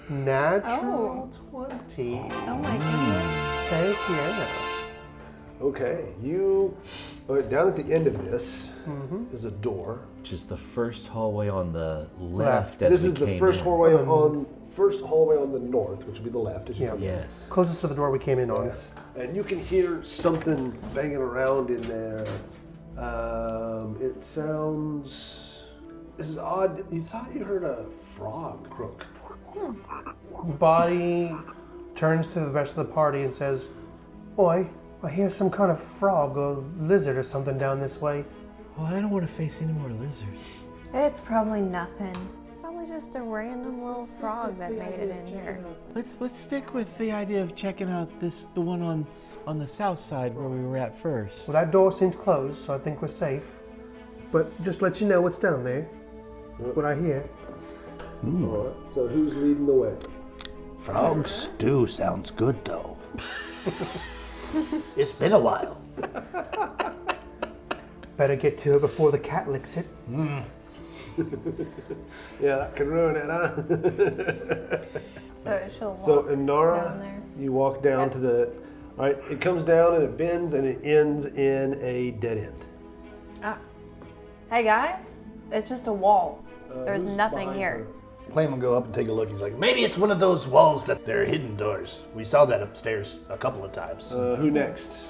[SPEAKER 5] Natural 20.
[SPEAKER 4] Oh my goodness.
[SPEAKER 5] Heck yeah.
[SPEAKER 2] Okay, down at the end of this is a door.
[SPEAKER 1] Which is the first hallway on the
[SPEAKER 5] Left.
[SPEAKER 1] left. as
[SPEAKER 2] This
[SPEAKER 1] we
[SPEAKER 2] is the
[SPEAKER 1] came
[SPEAKER 2] first
[SPEAKER 1] in.
[SPEAKER 2] hallway on the north, which would be the left. As you
[SPEAKER 5] Yeah.
[SPEAKER 2] come in.
[SPEAKER 1] Yes.
[SPEAKER 5] Closest to the door we came in on.
[SPEAKER 2] Yes. And you can hear something banging around in there. It sounds. This is odd. You thought you heard a frog croak.
[SPEAKER 5] Body turns to the rest of the party and says, Oi, I hear some kind of frog or lizard or something down this way.
[SPEAKER 1] Well, I don't want to face any more lizards.
[SPEAKER 4] It's probably nothing. Probably just a random little frog that made it in here.
[SPEAKER 1] Let's stick with the idea of checking out the one on on the south side where we were at first.
[SPEAKER 5] Well, that door seems closed, so I think we're safe. But just let you know what's down there. What I hear.
[SPEAKER 2] All right, so who's leading the way?
[SPEAKER 3] Frog stew sounds good, though. It's been a while.
[SPEAKER 5] Better get to it before the cat licks it.
[SPEAKER 2] Yeah, that could ruin it, huh?
[SPEAKER 4] So she'll walk
[SPEAKER 2] So Inara,
[SPEAKER 4] down there.
[SPEAKER 2] you walk down to the. All right, it comes down and it bends and it ends in a dead end.
[SPEAKER 4] Ah. Hey guys, it's just a wall. There's
[SPEAKER 2] Who's
[SPEAKER 4] nothing
[SPEAKER 2] behind
[SPEAKER 4] here.
[SPEAKER 3] Plame will go up and take a look. He's like, maybe it's one of those walls that they're hidden doors. We saw that upstairs a couple of times.
[SPEAKER 2] Who next?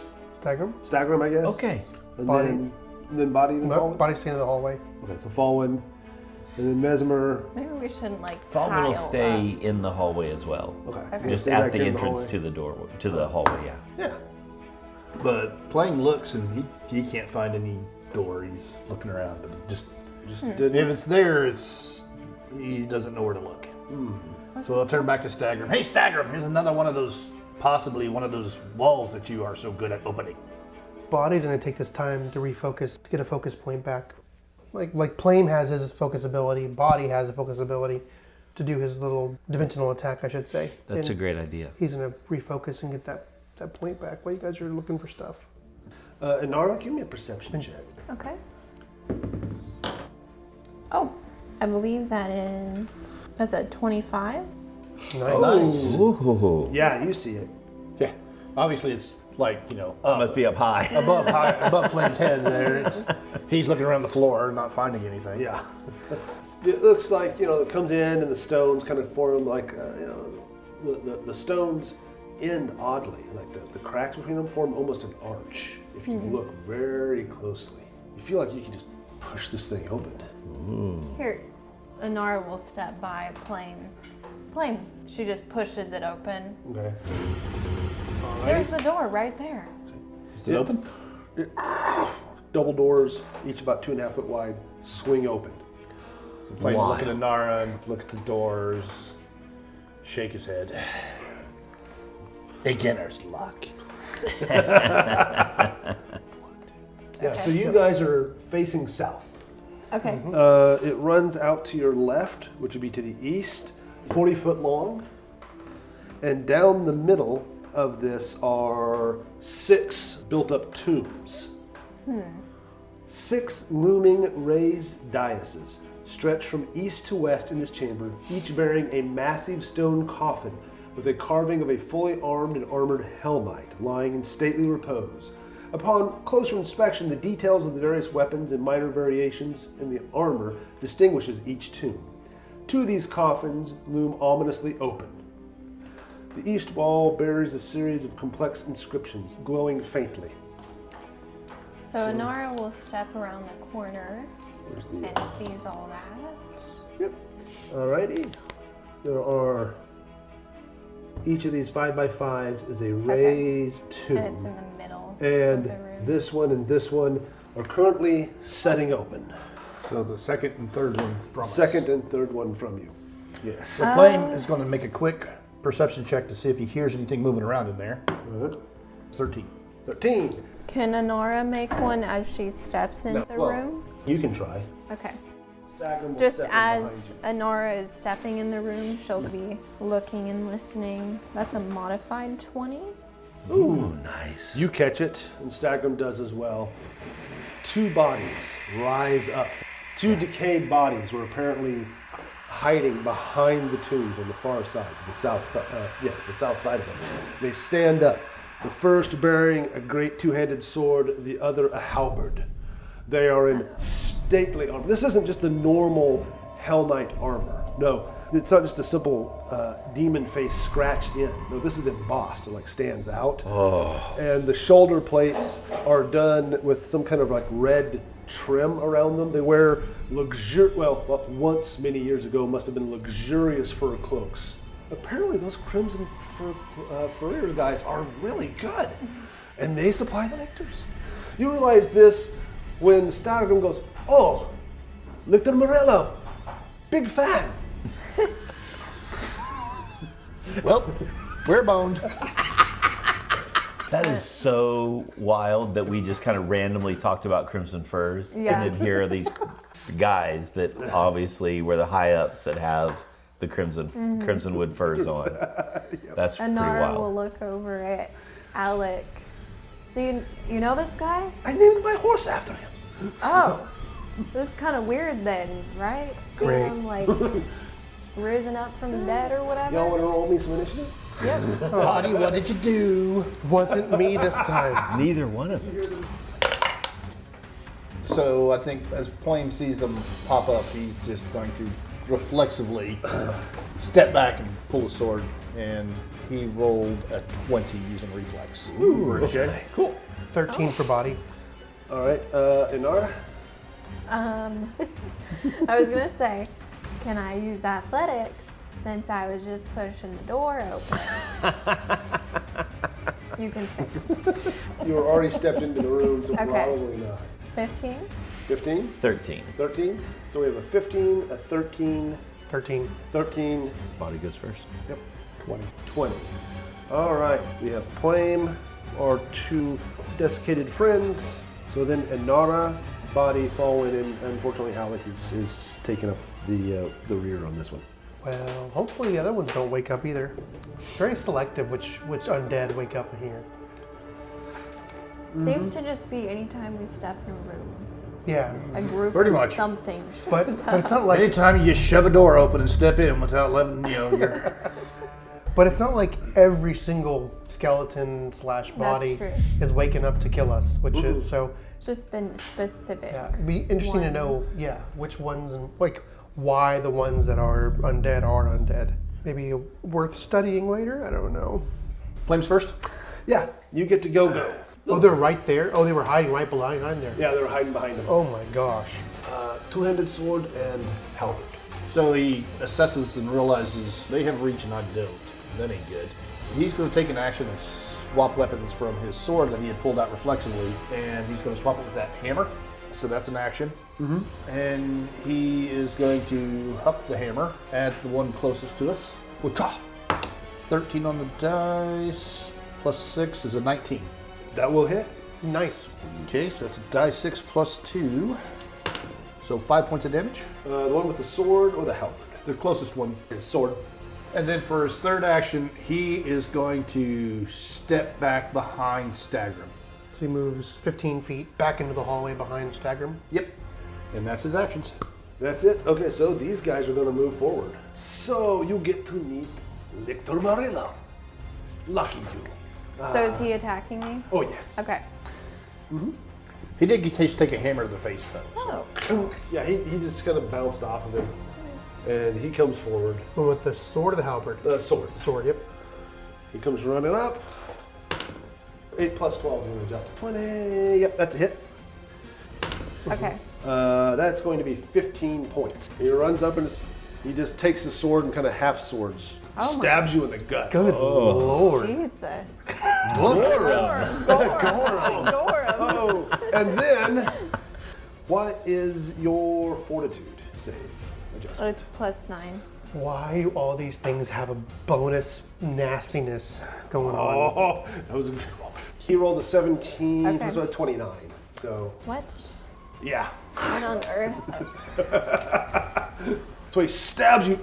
[SPEAKER 5] Stagram?
[SPEAKER 2] Stagram, I guess.
[SPEAKER 1] Okay.
[SPEAKER 2] And
[SPEAKER 5] Boddy.
[SPEAKER 2] Then Boddy, then
[SPEAKER 5] No,
[SPEAKER 2] Fawin?
[SPEAKER 5] body's staying in the hallway.
[SPEAKER 2] Okay, so Fawin, and then Mesmer.
[SPEAKER 4] Maybe we shouldn't like
[SPEAKER 1] Fawin will
[SPEAKER 4] pile
[SPEAKER 1] stay
[SPEAKER 4] up.
[SPEAKER 1] in the hallway as well.
[SPEAKER 2] Okay.
[SPEAKER 4] Okay.
[SPEAKER 1] Just
[SPEAKER 2] Stay
[SPEAKER 1] at
[SPEAKER 2] back
[SPEAKER 1] the
[SPEAKER 2] here in
[SPEAKER 1] entrance
[SPEAKER 2] hallway.
[SPEAKER 1] to the door, to the hallway, yeah.
[SPEAKER 2] Yeah.
[SPEAKER 3] But Plame looks and he can't find any door. He's looking around, but just
[SPEAKER 2] Didn't.
[SPEAKER 3] if it's there, he doesn't know where to look. So I'll turn back to Stagram. Hey, Stagram, here's another one of those, possibly one of those walls that you are so good at opening.
[SPEAKER 5] Body's gonna take this time to refocus, to get a focus point back. Like Plame has his focus ability, Body has a focus ability to do his little dimensional attack, I should say.
[SPEAKER 1] That's a
[SPEAKER 5] And
[SPEAKER 1] great idea.
[SPEAKER 5] He's gonna refocus and get that point back while you guys are looking for stuff.
[SPEAKER 2] Inara, give me a perception check.
[SPEAKER 4] Okay. Oh, I believe that's a 25.
[SPEAKER 5] Nice.
[SPEAKER 1] Ooh.
[SPEAKER 2] Yeah, you see it.
[SPEAKER 3] Yeah, obviously it's like, up.
[SPEAKER 1] Must be up high.
[SPEAKER 3] above Flame's head there. He's looking around the floor, not finding anything.
[SPEAKER 2] Yeah. It looks like, it comes in and the stones kind of form like, the stones end oddly. Like the cracks between them form almost an arch if you look very closely. You feel like you can just push this thing open.
[SPEAKER 4] Here, Inara will step by Plame. Plame, she just pushes it open.
[SPEAKER 2] Okay.
[SPEAKER 4] There's the door right there.
[SPEAKER 3] Is it open?
[SPEAKER 2] Double doors, each about 2.5 foot wide, swing open.
[SPEAKER 3] So Plame will look at Inara and look at the doors, shake his head. Beginner's luck.
[SPEAKER 2] Yeah, so you guys are facing south.
[SPEAKER 4] Okay.
[SPEAKER 2] It runs out to your left, which would be to the east, 40 foot long. And down the middle of this are 6 built up tombs. 6 looming raised daises stretch from east to west in this chamber, each bearing a massive stone coffin with a carving of a fully armed and armored Hell Knight lying in stately repose. Upon closer inspection, the details of the various weapons and minor variations in the armor distinguishes each tomb. 2 of these coffins loom ominously open. The east wall bears a series of complex inscriptions, glowing faintly.
[SPEAKER 4] So Inara will step around the corner
[SPEAKER 2] Where's the...
[SPEAKER 4] and sees all that.
[SPEAKER 2] Yep. Alrighty. There are... Each of these 5x5s is a raised tomb.
[SPEAKER 4] And it's in the middle
[SPEAKER 2] And
[SPEAKER 4] of the room.
[SPEAKER 2] this one and this one are currently setting open.
[SPEAKER 3] So the second and third one from us.
[SPEAKER 2] Second and third one from you. Yes.
[SPEAKER 3] So Plame is going to make a quick perception check to see if he hears anything moving around in there. 13.
[SPEAKER 2] 13.
[SPEAKER 4] Can Inara make one as she steps into the room?
[SPEAKER 2] You can try.
[SPEAKER 4] Okay.
[SPEAKER 2] Stagram will
[SPEAKER 4] Just
[SPEAKER 2] step in
[SPEAKER 4] as
[SPEAKER 2] behind
[SPEAKER 4] Inara is stepping in the room, she'll be looking and listening. That's a modified 20.
[SPEAKER 1] Ooh, nice.
[SPEAKER 2] you. You catch it, and Stagram does as well. 2 bodies rise up. 2 decayed bodies were apparently hiding behind the tombs on the far side, to the south side. To the south side of them. They stand up. The first bearing a great 2-handed sword, the other a halberd. They are in stately armor. This isn't just the normal Hell Knight armor. No, it's not just a simple demon face scratched in. No, this is embossed. It stands out. And the shoulder plates are done with some kind of red trim around them. They wear once many years ago must have been luxurious fur cloaks. Apparently those crimson furrier guys are really good. And they supply the lictors. You realize this when Stagram goes, "Oh, Lictor Morello, big fan."
[SPEAKER 3] Well, we're boned.
[SPEAKER 1] That is so wild that we just kind of randomly talked about crimson furs.
[SPEAKER 4] Yeah.
[SPEAKER 1] And then here are these guys that obviously were the high ups that have the crimson wood furs on. That's pretty
[SPEAKER 4] Inara
[SPEAKER 1] wild.
[SPEAKER 4] will look over at Alek. So you know this guy?
[SPEAKER 2] I named my horse after him.
[SPEAKER 4] Oh, it was kind of weird then, right? Seeing
[SPEAKER 5] Great.
[SPEAKER 4] him like risen up from the dead or whatever.
[SPEAKER 2] Y'all want to roll me some initiative?
[SPEAKER 4] Yep.
[SPEAKER 3] Boddy, what did you do?
[SPEAKER 5] Wasn't me this time.
[SPEAKER 1] Neither one of them.
[SPEAKER 6] So I think as Plame sees them pop up, he's just going to reflexively step back and pull his sword. And he rolled a 20 using reflex.
[SPEAKER 2] Okay, cool.
[SPEAKER 5] 13 for body.
[SPEAKER 2] All right, Inara?
[SPEAKER 4] I was gonna say, can I use athletics since I was just pushing the door open? You can say
[SPEAKER 2] You were already stepped into the room, so
[SPEAKER 4] Okay.
[SPEAKER 2] probably not.
[SPEAKER 4] 15.
[SPEAKER 2] 15?
[SPEAKER 1] 13.
[SPEAKER 2] 13? So we have a 15, a 13,
[SPEAKER 5] 13.
[SPEAKER 2] 13,
[SPEAKER 1] Body goes first.
[SPEAKER 2] yep, 20. All right, we have Plame, our two desiccated friends. So then Inara, Boddy, Fawin, and unfortunately Alek is taking up the rear on this one.
[SPEAKER 5] Well, hopefully the other ones don't wake up either. Very selective which undead wake up in here.
[SPEAKER 4] Seems to just be anytime we step in a room,
[SPEAKER 5] Yeah.
[SPEAKER 4] a group
[SPEAKER 3] Pretty
[SPEAKER 4] or
[SPEAKER 3] much.
[SPEAKER 4] something
[SPEAKER 5] But
[SPEAKER 4] shows
[SPEAKER 5] it's
[SPEAKER 4] up.
[SPEAKER 5] not like
[SPEAKER 3] Anytime you just shove a door open and step in without letting, your
[SPEAKER 5] but it's not like every single skeleton / body
[SPEAKER 4] true.
[SPEAKER 5] is waking up to kill us, which is so
[SPEAKER 4] It's just been specific.
[SPEAKER 5] yeah. It'd be interesting to know,
[SPEAKER 4] ones.
[SPEAKER 5] which ones and like why the ones that are undead. Maybe worth studying later. I don't know.
[SPEAKER 6] Flames first.
[SPEAKER 2] Yeah, you get to go.
[SPEAKER 5] Oh, they're right there. Oh, they were hiding right behind there.
[SPEAKER 2] Yeah, they're hiding behind him.
[SPEAKER 5] Oh my gosh.
[SPEAKER 2] Two-handed sword and halberd.
[SPEAKER 6] So he assesses and realizes they have reach and I don't. That ain't good. He's going to take an action and swap weapons from his sword that he had pulled out reflexively, and he's going to swap it with that hammer. So that's an action. And he is going to huck the hammer at the one closest to us. Wha-cha! 13 on the dice, plus 6 is a 19.
[SPEAKER 2] That will hit.
[SPEAKER 5] Nice.
[SPEAKER 6] Okay, so that's a die 6 plus 2. So 5 points of damage.
[SPEAKER 2] The one with the sword or the halberd?
[SPEAKER 6] The closest one.
[SPEAKER 2] His sword.
[SPEAKER 6] And then for his third action, he is going to step back behind Stagram.
[SPEAKER 5] So he moves 15 feet back into the hallway behind Stagram.
[SPEAKER 6] Yep. And that's his actions.
[SPEAKER 2] That's it. Okay, so these guys are going to move forward. So you get to meet Lictor Marilla. Lucky you.
[SPEAKER 4] So is he attacking me?
[SPEAKER 2] Oh, yes.
[SPEAKER 4] Okay.
[SPEAKER 6] He did take a hammer to the face, though.
[SPEAKER 4] Oh.
[SPEAKER 2] Yeah, he just kind of bounced off of him. And he comes forward.
[SPEAKER 5] But with the sword or the halberd?
[SPEAKER 2] Sword.
[SPEAKER 5] Sword, yep.
[SPEAKER 2] He comes running up. 8 plus 12 is an adjusted 20. Yep, that's a hit.
[SPEAKER 4] Okay.
[SPEAKER 2] That's going to be 15 points. He runs up and he just takes the sword and kind of half swords.
[SPEAKER 4] Oh my-
[SPEAKER 2] Stabs you in the gut.
[SPEAKER 5] Good lord.
[SPEAKER 4] Jesus.
[SPEAKER 2] Oh, and then, what is your fortitude save adjustment?
[SPEAKER 4] It's +9.
[SPEAKER 5] Why do all these things have a bonus nastiness going on?
[SPEAKER 2] Oh, that was a good roll. He rolled a 17
[SPEAKER 4] Okay.
[SPEAKER 2] plus about 29. So,
[SPEAKER 4] What?
[SPEAKER 2] yeah.
[SPEAKER 4] What on earth?
[SPEAKER 2] So he stabs you,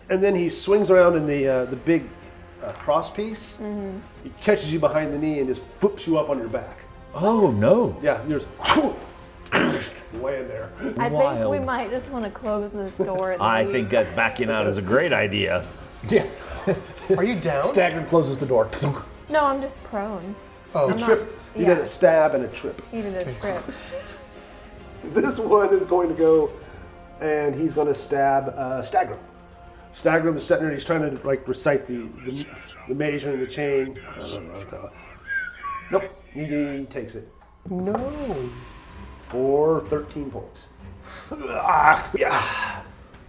[SPEAKER 2] and then he swings around in the big cross piece. He catches you behind the knee and just flips you up on your back.
[SPEAKER 1] Oh, no.
[SPEAKER 2] Yeah, you're just laying there.
[SPEAKER 4] I think
[SPEAKER 1] Wild.
[SPEAKER 4] we might just want to close this door. And
[SPEAKER 1] I
[SPEAKER 4] leave.
[SPEAKER 1] think that backing out is a great idea.
[SPEAKER 6] Yeah.
[SPEAKER 5] Are you down?
[SPEAKER 6] Stagram closes the door.
[SPEAKER 4] No, I'm just prone.
[SPEAKER 5] Oh,
[SPEAKER 4] I'm not-
[SPEAKER 2] Trip. You
[SPEAKER 4] yeah.
[SPEAKER 2] got a stab and a trip.
[SPEAKER 4] Even a trip.
[SPEAKER 2] This one is going to go, and he's going to stab Stagram. Stagram is sitting there. He's trying to like recite the measure and the chain. Nope. He takes it
[SPEAKER 5] no.
[SPEAKER 2] for 13 points. Yeah.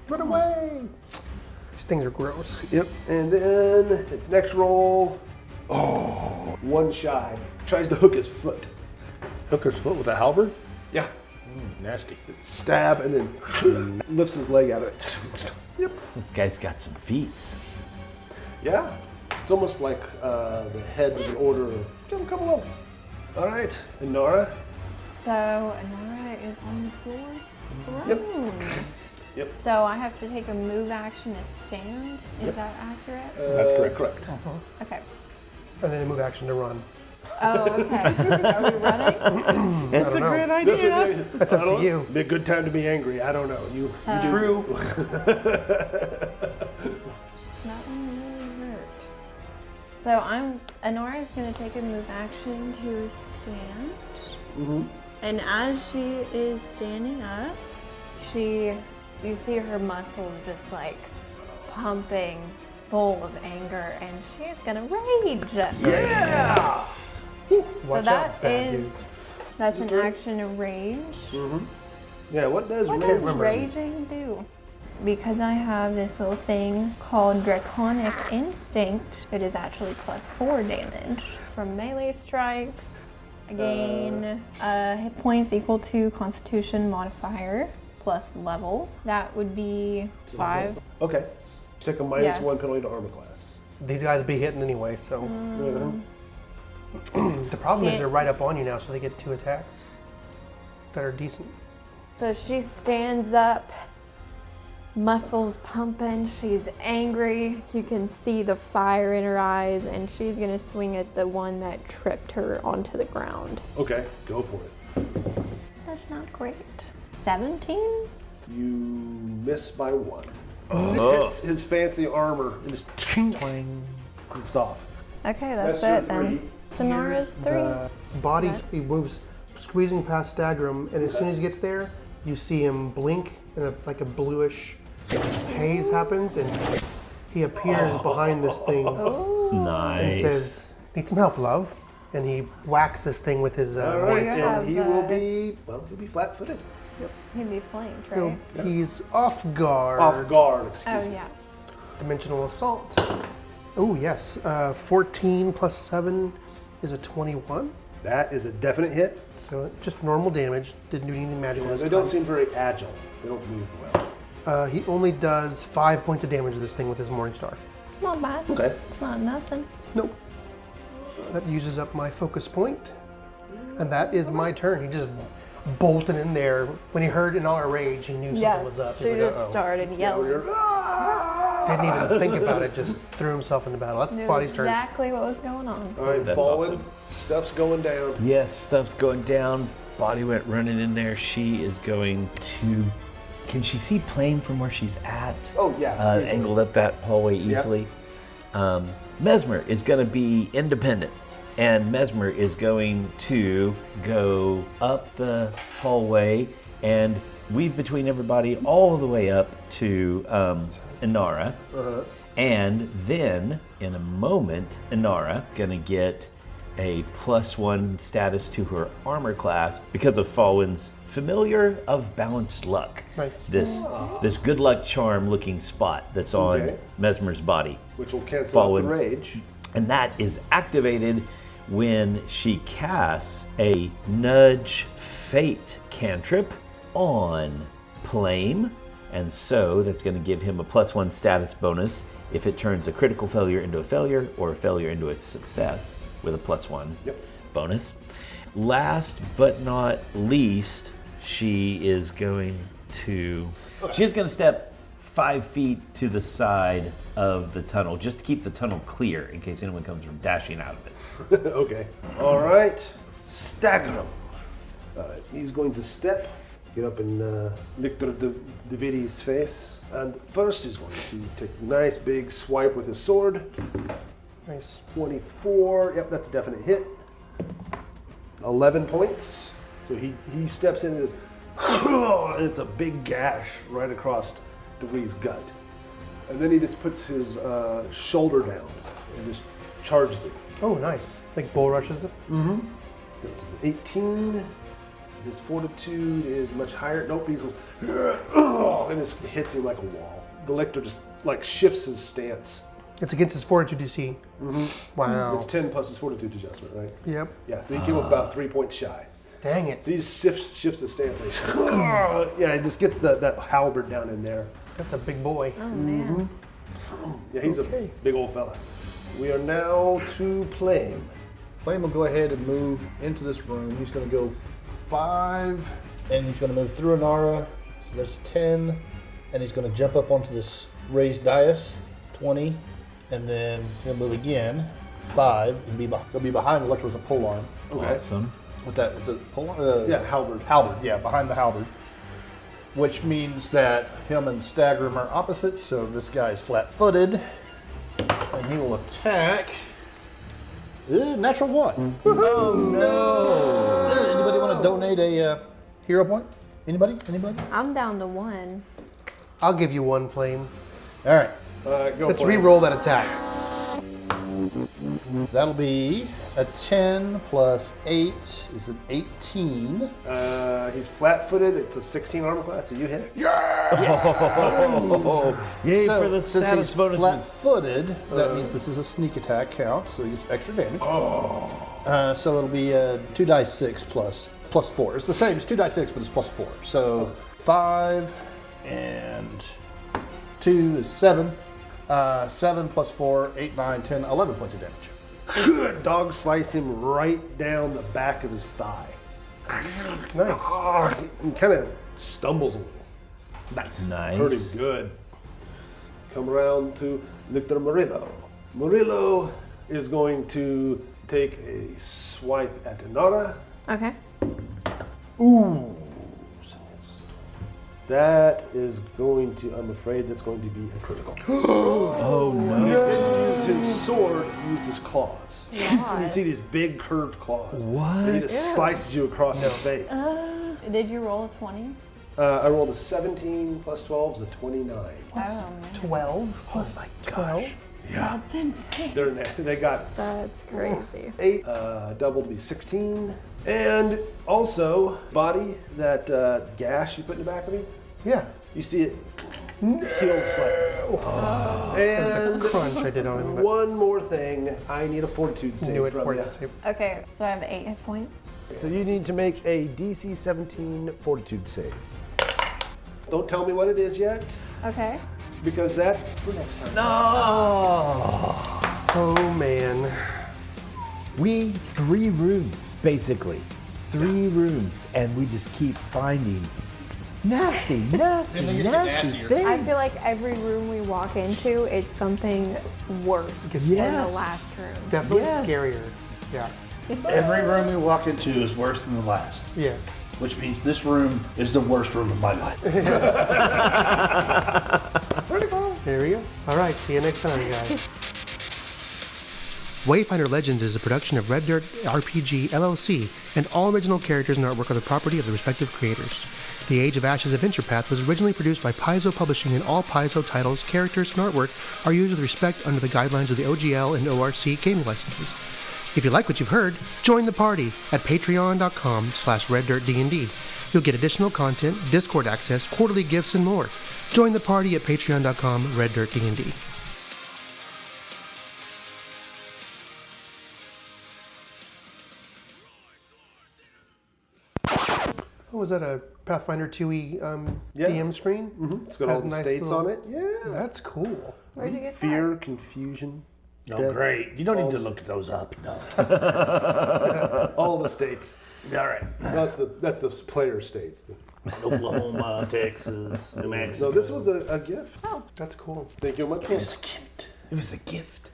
[SPEAKER 5] Run away. These things are gross.
[SPEAKER 2] Yep. And then its next roll. Oh, one shy. Tries to hook his foot.
[SPEAKER 6] Hooker's foot with a halberd?
[SPEAKER 2] Yeah.
[SPEAKER 6] Nasty.
[SPEAKER 2] Stab and then lifts his leg out of it. Yep.
[SPEAKER 1] This guy's got some feats.
[SPEAKER 2] Yeah. It's almost like the heads of an order. Give them a couple levels. All right, Inara.
[SPEAKER 4] So Inara is on the floor.
[SPEAKER 2] Yep. Yep.
[SPEAKER 4] So I have to take a move action to stand. Is that accurate?
[SPEAKER 6] That's correct.
[SPEAKER 2] Correct.
[SPEAKER 4] Okay.
[SPEAKER 5] And then a move action to run.
[SPEAKER 4] Oh, okay. Are we running?
[SPEAKER 1] It's a
[SPEAKER 5] know.
[SPEAKER 1] great
[SPEAKER 2] This
[SPEAKER 1] idea.
[SPEAKER 2] would be,
[SPEAKER 5] That's up
[SPEAKER 2] I
[SPEAKER 5] to
[SPEAKER 2] don't-
[SPEAKER 5] you.
[SPEAKER 2] Be a good time to be angry. I don't know. You
[SPEAKER 5] True.
[SPEAKER 4] That one really hurt. So Inara is going to take a move action to stand.
[SPEAKER 2] Mm-hmm.
[SPEAKER 4] And as she is standing up, you see her muscles just like pumping, full of anger, and she is gonna rage.
[SPEAKER 2] Yeah.
[SPEAKER 4] So
[SPEAKER 5] Watch
[SPEAKER 4] that
[SPEAKER 5] out, bad
[SPEAKER 4] that's an action to rage.
[SPEAKER 2] Mm-hmm. Yeah. What does
[SPEAKER 4] What
[SPEAKER 2] rage
[SPEAKER 4] does
[SPEAKER 2] do?
[SPEAKER 4] raging do? Because I have this little thing called Draconic Instinct, it is actually +4 damage from melee strikes. Again, hit points equal to Constitution modifier plus level. That would be 5.
[SPEAKER 2] Okay. Take a minus
[SPEAKER 4] Yeah.
[SPEAKER 2] 1 penalty to armor class.
[SPEAKER 5] These guys be hitting anyway, so.
[SPEAKER 2] Mhm.
[SPEAKER 5] The problem is
[SPEAKER 4] Can't-
[SPEAKER 5] they're right up on you now, so they get 2 attacks that are decent.
[SPEAKER 4] So she stands up, muscles pumping, she's angry. You can see the fire in her eyes, and she's gonna swing at the one that tripped her onto the ground.
[SPEAKER 2] Okay. Go for it.
[SPEAKER 4] That's not great. 17?
[SPEAKER 2] You miss by 1. It hits his fancy armor and just clang, creeps off.
[SPEAKER 4] Okay, that's
[SPEAKER 2] That's
[SPEAKER 4] it
[SPEAKER 2] your
[SPEAKER 4] then.
[SPEAKER 2] 3.
[SPEAKER 4] Sonora's 3.
[SPEAKER 5] The body,
[SPEAKER 4] That's-
[SPEAKER 5] he moves, squeezing past Stagram, and as soon as he gets there, you see him blink, and like a bluish haze happens, and he appears behind this thing and
[SPEAKER 1] Nice.
[SPEAKER 5] says, "Need some help, love?" And he whacks this thing with his
[SPEAKER 2] All right.
[SPEAKER 4] you
[SPEAKER 2] So
[SPEAKER 4] have,
[SPEAKER 2] he will be he'll be flat-footed.
[SPEAKER 4] He'd be flanked,
[SPEAKER 5] He'll-
[SPEAKER 4] right?
[SPEAKER 5] He's off guard.
[SPEAKER 2] Off guard. Excuse
[SPEAKER 4] Oh,
[SPEAKER 2] me.
[SPEAKER 4] yeah.
[SPEAKER 5] Dimensional assault. Oh yes, 14 plus 7 is a 21.
[SPEAKER 2] That is a definite hit.
[SPEAKER 5] So just normal damage. Didn't do anything magical this
[SPEAKER 2] They
[SPEAKER 5] time.
[SPEAKER 2] don't seem very agile. They don't move well.
[SPEAKER 5] He only does 5 points of damage to this thing with his Morning Star.
[SPEAKER 4] It's not bad.
[SPEAKER 2] Okay.
[SPEAKER 4] It's not nothing.
[SPEAKER 5] Nope. That uses up my focus point, and that is my turn. He just bolted in there. When he heard Inara rage, he knew something
[SPEAKER 4] Yeah,
[SPEAKER 5] was up.
[SPEAKER 4] she
[SPEAKER 5] He's like,
[SPEAKER 4] just
[SPEAKER 5] uh-oh.
[SPEAKER 4] started
[SPEAKER 2] Now
[SPEAKER 4] yelling.
[SPEAKER 2] you're,
[SPEAKER 5] Didn't even think about it. Just threw himself into battle. That's
[SPEAKER 4] Knew
[SPEAKER 5] Boddy's turn.
[SPEAKER 4] exactly what was going on.
[SPEAKER 2] All right,
[SPEAKER 1] That's
[SPEAKER 2] Fawin.
[SPEAKER 1] awesome.
[SPEAKER 2] Stuff's going down.
[SPEAKER 1] Yes, stuff's going down. Boddy went running in there. She is going to. Can she see Plame from where she's at?
[SPEAKER 2] Oh yeah. easily.
[SPEAKER 1] Angled up that hallway easily. Mesmer is going to be independent, and Mesmer is going to go up the hallway and weave between everybody all the way up to Inara. And then, in a moment, Inara gonna get a +1 status to her armor class because of Fawin's Familiar of Balanced Luck.
[SPEAKER 5] Nice.
[SPEAKER 1] This good luck charm looking spot that's on
[SPEAKER 2] Okay.
[SPEAKER 1] Mesmer's body.
[SPEAKER 2] Which will cancel out the
[SPEAKER 1] Fawin's-
[SPEAKER 2] rage.
[SPEAKER 1] And that is activated when she casts a Nudge Fate cantrip on Plame. And so that's going to give him a +1 status bonus if it turns a critical failure into a failure or a failure into a success with a +1 bonus. Last but not least, she's going to step 5 feet to the side of the tunnel just to keep the tunnel clear in case anyone comes from dashing out of it.
[SPEAKER 2] Okay. All right. Stagram. All right. He's going to step, get up in Victor Davidi's face, and first he's going to take a nice big swipe with his sword.
[SPEAKER 5] Nice.
[SPEAKER 2] 24. Yep, that's a definite hit. 11 points. So he steps in and is, and it's a big gash right across DeVries' gut. And then he just puts his shoulder down and just charges it.
[SPEAKER 5] Oh, nice. Like bull rushes it.
[SPEAKER 2] That's 18. His fortitude is much higher. Nope, he goes, and just hits him like a wall. The lictor just like shifts his stance.
[SPEAKER 5] It's against his fortitude DC. Wow.
[SPEAKER 2] It's 10 plus his fortitude adjustment, right?
[SPEAKER 5] Yep.
[SPEAKER 2] Yeah, so he came up about 3 points shy.
[SPEAKER 5] Dang it.
[SPEAKER 2] So he just shifts his stance. Like, yeah, he just gets that halberd down in there.
[SPEAKER 5] That's a big boy.
[SPEAKER 4] Oh man.
[SPEAKER 2] Yeah, he's
[SPEAKER 5] Okay.
[SPEAKER 2] a big old fella. We are now to Plame.
[SPEAKER 6] Plame will go ahead and move into this room. He's going to go 5, and he's going to move through Inara. So there's 10, and he's going to jump up onto this raised dais, 20, and then he'll move again, 5, and he'll be behind the lector with a pole arm.
[SPEAKER 1] Awesome.
[SPEAKER 6] With that, is it pole arm?
[SPEAKER 2] Yeah, halberd.
[SPEAKER 6] Halberd, yeah, behind the halberd. Which means that him and Stagram are opposite, so this guy's flat-footed, and he will attack. Natural 1.
[SPEAKER 1] Oh no!
[SPEAKER 6] Anybody want to donate a hero point? Anybody?
[SPEAKER 4] I'm down to 1.
[SPEAKER 5] I'll give you 1, Plame.
[SPEAKER 6] All right.
[SPEAKER 2] Go
[SPEAKER 5] Let's
[SPEAKER 2] for it.
[SPEAKER 5] re-roll that attack.
[SPEAKER 6] That'll be a 10 plus 8 is an 18.
[SPEAKER 2] He's flat-footed. It's a 16 armor class. Did you hit?
[SPEAKER 1] Oh, yay
[SPEAKER 6] So,
[SPEAKER 1] for the
[SPEAKER 6] since
[SPEAKER 1] status
[SPEAKER 6] he's
[SPEAKER 1] bonuses.
[SPEAKER 6] flat-footed, that means this is a sneak attack count, so he gets extra damage. So it'll be 2d6 plus 4. It's the same. It's 2d6, but it's plus 4. So 5 and 2 is 7. 7 plus 4, 8, 9, 10, 11 points of damage.
[SPEAKER 2] Good. Dog slice him right down the back of his thigh.
[SPEAKER 5] Nice.
[SPEAKER 2] He kind of stumbles a little.
[SPEAKER 6] Nice.
[SPEAKER 1] Nice.
[SPEAKER 2] Hurt him good. Come around to Victor Murillo. Murillo is going to take a swipe at Inara.
[SPEAKER 4] Okay.
[SPEAKER 2] Ooh. That is going to, I'm afraid that's going to be a critical.
[SPEAKER 1] Oh no!
[SPEAKER 2] He didn't use his sword, he used his claws.
[SPEAKER 4] Yes.
[SPEAKER 2] You see these big curved claws.
[SPEAKER 1] What?
[SPEAKER 2] He just slices you across the face.
[SPEAKER 4] Did you roll a 20?
[SPEAKER 2] I rolled a 17 plus 12 is a 29.
[SPEAKER 4] Oh, man.
[SPEAKER 5] 12 plus 12?
[SPEAKER 2] Yeah.
[SPEAKER 4] That's insane.
[SPEAKER 2] They got
[SPEAKER 4] That's crazy.
[SPEAKER 2] 8, double to be 16. And also, Boddy, that gash you put in the back of me,
[SPEAKER 5] Yeah.
[SPEAKER 2] you see it healed slightly. And
[SPEAKER 5] Crunch I did on him, but
[SPEAKER 2] one more thing, I need a fortitude save
[SPEAKER 5] knew it
[SPEAKER 2] from
[SPEAKER 5] for
[SPEAKER 2] you.
[SPEAKER 5] it. Save.
[SPEAKER 4] Okay, so I have 8 hit points.
[SPEAKER 2] So you need to make a DC 17 fortitude save. Don't tell me what it is yet,
[SPEAKER 4] Okay.
[SPEAKER 2] because that's for next time.
[SPEAKER 5] Oh man.
[SPEAKER 1] We 3 rooms, basically. 3 rooms, and we just keep finding nasty
[SPEAKER 6] And they just get nastier.
[SPEAKER 1] things.
[SPEAKER 4] I feel like every room we walk into, it's something worse than the
[SPEAKER 1] Yes.
[SPEAKER 4] last room.
[SPEAKER 5] Definitely
[SPEAKER 1] Yes.
[SPEAKER 5] scarier. Yeah.
[SPEAKER 3] Every room we walk into is worse than the last,
[SPEAKER 5] Yes.
[SPEAKER 3] which means this room is the worst room of my life.
[SPEAKER 5] There we go. All right. See you next time, guys. Wayfinder Legends is a production of Red Dirt RPG LLC, and all original characters and artwork are the property of the respective creators. The Age of Ashes Adventure Path was originally produced by Paizo Publishing, and all Paizo titles, characters, and artwork are used with respect under the guidelines of the OGL and ORC gaming licenses. If you like what you've heard, join the party at patreon.com/reddirtdnd. You'll get additional content, Discord access, quarterly gifts, and more. Join the party at patreon.com/reddirtdnd. Oh, was that a Pathfinder 2e
[SPEAKER 2] Yeah.
[SPEAKER 5] DM screen?
[SPEAKER 2] It's got all
[SPEAKER 5] Has
[SPEAKER 2] the
[SPEAKER 5] nice
[SPEAKER 2] states
[SPEAKER 5] little-
[SPEAKER 2] on it. Yeah.
[SPEAKER 5] That's cool.
[SPEAKER 4] Where'd you get
[SPEAKER 2] Fear, confusion,
[SPEAKER 3] Oh,
[SPEAKER 2] death,
[SPEAKER 3] great. You don't need to look those up. No.
[SPEAKER 2] all the states.
[SPEAKER 3] All right.
[SPEAKER 2] That's the player states.
[SPEAKER 3] Oklahoma, Texas, New Mexico.
[SPEAKER 2] No, this was a gift.
[SPEAKER 5] That's cool.
[SPEAKER 2] Thank you much.
[SPEAKER 3] It's a gift.
[SPEAKER 1] It was a gift.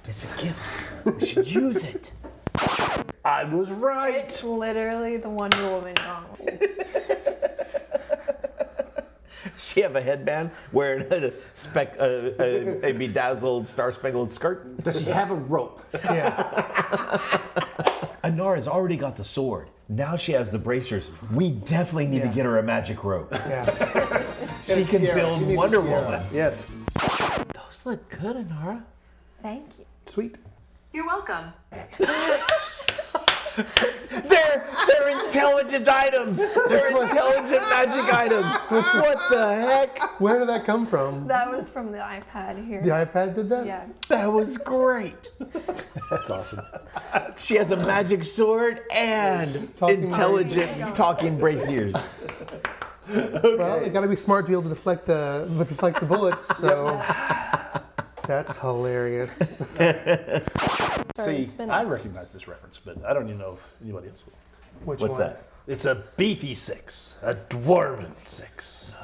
[SPEAKER 1] It's a gift. We should use it.
[SPEAKER 3] I was right.
[SPEAKER 4] It's literally the Wonder Woman gauntlet.
[SPEAKER 1] She have a headband wearing a bedazzled star-spangled skirt.
[SPEAKER 3] Does he have a rope?
[SPEAKER 5] Yes.
[SPEAKER 1] Inara's already got the sword. Now she has the bracers. We definitely need to get her a magic rope.
[SPEAKER 5] Yeah.
[SPEAKER 1] She can build
[SPEAKER 2] She needs a
[SPEAKER 1] Wonder
[SPEAKER 2] tiara.
[SPEAKER 1] Woman.
[SPEAKER 2] Yes.
[SPEAKER 1] Those look good, Inara.
[SPEAKER 4] Thank you.
[SPEAKER 5] Sweet.
[SPEAKER 7] You're welcome.
[SPEAKER 1] They're intelligent items. They're intelligent magic items. What the heck?
[SPEAKER 5] Where did that come from?
[SPEAKER 4] That was from the iPad here.
[SPEAKER 5] The iPad did that?
[SPEAKER 4] Yeah.
[SPEAKER 1] That was great.
[SPEAKER 6] That's awesome.
[SPEAKER 1] She has a magic sword and
[SPEAKER 5] Talking
[SPEAKER 1] intelligent talking braziers.
[SPEAKER 5] Well, you got to be smart to be able to deflect the bullets. So That's hilarious.
[SPEAKER 3] See, I recognize this reference, but I don't even know if anybody else will.
[SPEAKER 5] Which
[SPEAKER 1] What's
[SPEAKER 5] one?
[SPEAKER 1] that?
[SPEAKER 3] It's a beefy 6, a dwarven 6.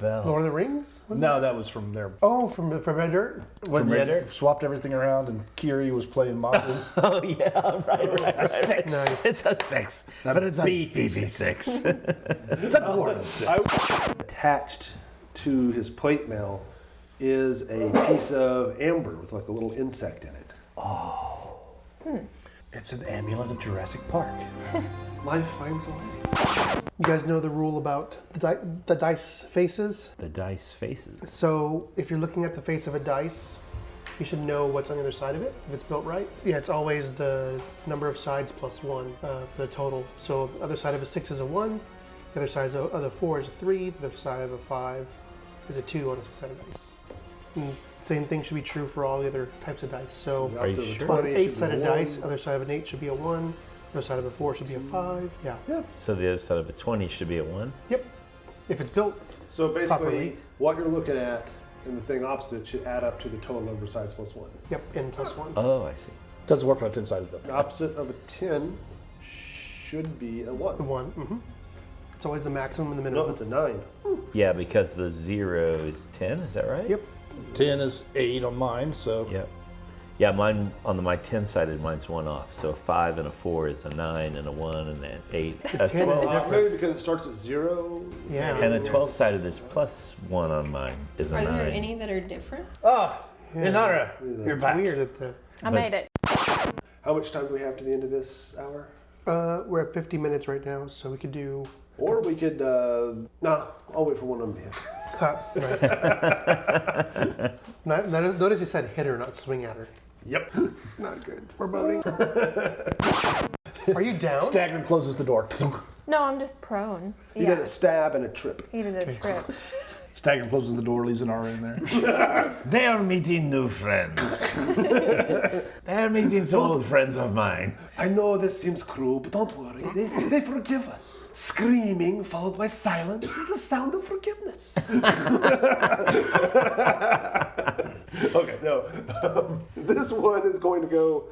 [SPEAKER 5] Lord of the Rings?
[SPEAKER 3] No, that was from their.
[SPEAKER 5] Oh, from Red Dirt?
[SPEAKER 3] When
[SPEAKER 1] Red
[SPEAKER 3] you
[SPEAKER 1] Dirt?
[SPEAKER 3] swapped everything around and Kiri was playing Motley.
[SPEAKER 1] Oh, yeah, right.
[SPEAKER 3] A 6.
[SPEAKER 5] Nice.
[SPEAKER 1] It's a 6.
[SPEAKER 3] But it's a beefy 6. It's a dwarven 6.
[SPEAKER 2] Attached to his plate mail is a piece of amber with like a little insect in it.
[SPEAKER 3] It's an amulet of Jurassic Park.
[SPEAKER 2] Life finds a way.
[SPEAKER 5] You guys know the rule about the dice faces?
[SPEAKER 1] The dice faces.
[SPEAKER 5] So if you're looking at the face of a dice, you should know what's on the other side of it, if it's built right. Yeah, it's always the number of sides plus 1 for the total. So the other side of a 6 is a 1, the other side of a 4 is a 3, the other side of a 5 is a 2 on a 6-sided dice. And same thing should be true for all the other types of dice. So
[SPEAKER 1] Are you sure?
[SPEAKER 5] on an
[SPEAKER 2] 20 should be
[SPEAKER 5] 8-sided
[SPEAKER 2] 1.
[SPEAKER 5] dice, other side of an 8 should be a 1, other side of a 4 should be a 5. Yeah.
[SPEAKER 1] So the other side of a 20 should be a 1?
[SPEAKER 5] Yep. If it's built
[SPEAKER 2] So basically,
[SPEAKER 5] properly.
[SPEAKER 2] what you're looking at and the thing opposite should add up to the total number of sides plus 1.
[SPEAKER 5] Yep, n plus 1.
[SPEAKER 1] Oh, I see.
[SPEAKER 3] Doesn't work on 10 sided though.
[SPEAKER 2] The opposite of a 10 should be a
[SPEAKER 5] The
[SPEAKER 2] 1.
[SPEAKER 5] 1. It's always the maximum and the
[SPEAKER 2] No,
[SPEAKER 5] minimum.
[SPEAKER 2] it's a 9.
[SPEAKER 1] Yeah, because the 0 is 10, is that right?
[SPEAKER 5] Yep.
[SPEAKER 3] 10 is 8 on mine, so.
[SPEAKER 1] Yep. Yeah, mine, on my 10-sided, mine's 1 off. So a 5 and a 4 is a 9 and a 1 and an 8. A
[SPEAKER 5] 10 is
[SPEAKER 1] 12,
[SPEAKER 5] different.
[SPEAKER 2] Maybe because it starts at 0.
[SPEAKER 5] Yeah.
[SPEAKER 1] and a 12-sided is plus 1 on mine is a
[SPEAKER 4] Are
[SPEAKER 1] 9.
[SPEAKER 4] there any that are different?
[SPEAKER 3] Ah, Inara, you're
[SPEAKER 5] It's
[SPEAKER 3] back.
[SPEAKER 5] weird that the.
[SPEAKER 4] I made it.
[SPEAKER 2] How much time do we have to the end of this hour?
[SPEAKER 5] We're at 50 minutes right now, so we could do.
[SPEAKER 2] Or we could, I'll wait for one of them to hit.
[SPEAKER 5] Nice. Notice you said hit her, not swing at her.
[SPEAKER 2] Yep.
[SPEAKER 5] Not good. Foreboding. Are you down?
[SPEAKER 3] Staggering closes the door.
[SPEAKER 4] No, I'm just prone.
[SPEAKER 2] You did a stab and a trip.
[SPEAKER 4] He did a trip.
[SPEAKER 3] Staggering closes the door, leaves Inara in there.
[SPEAKER 1] They are meeting new friends. They are meeting some old friends of mine.
[SPEAKER 2] I know this seems cruel, but don't worry. They forgive us. Screaming followed by silence is the sound of forgiveness. Okay, no. This one is going to go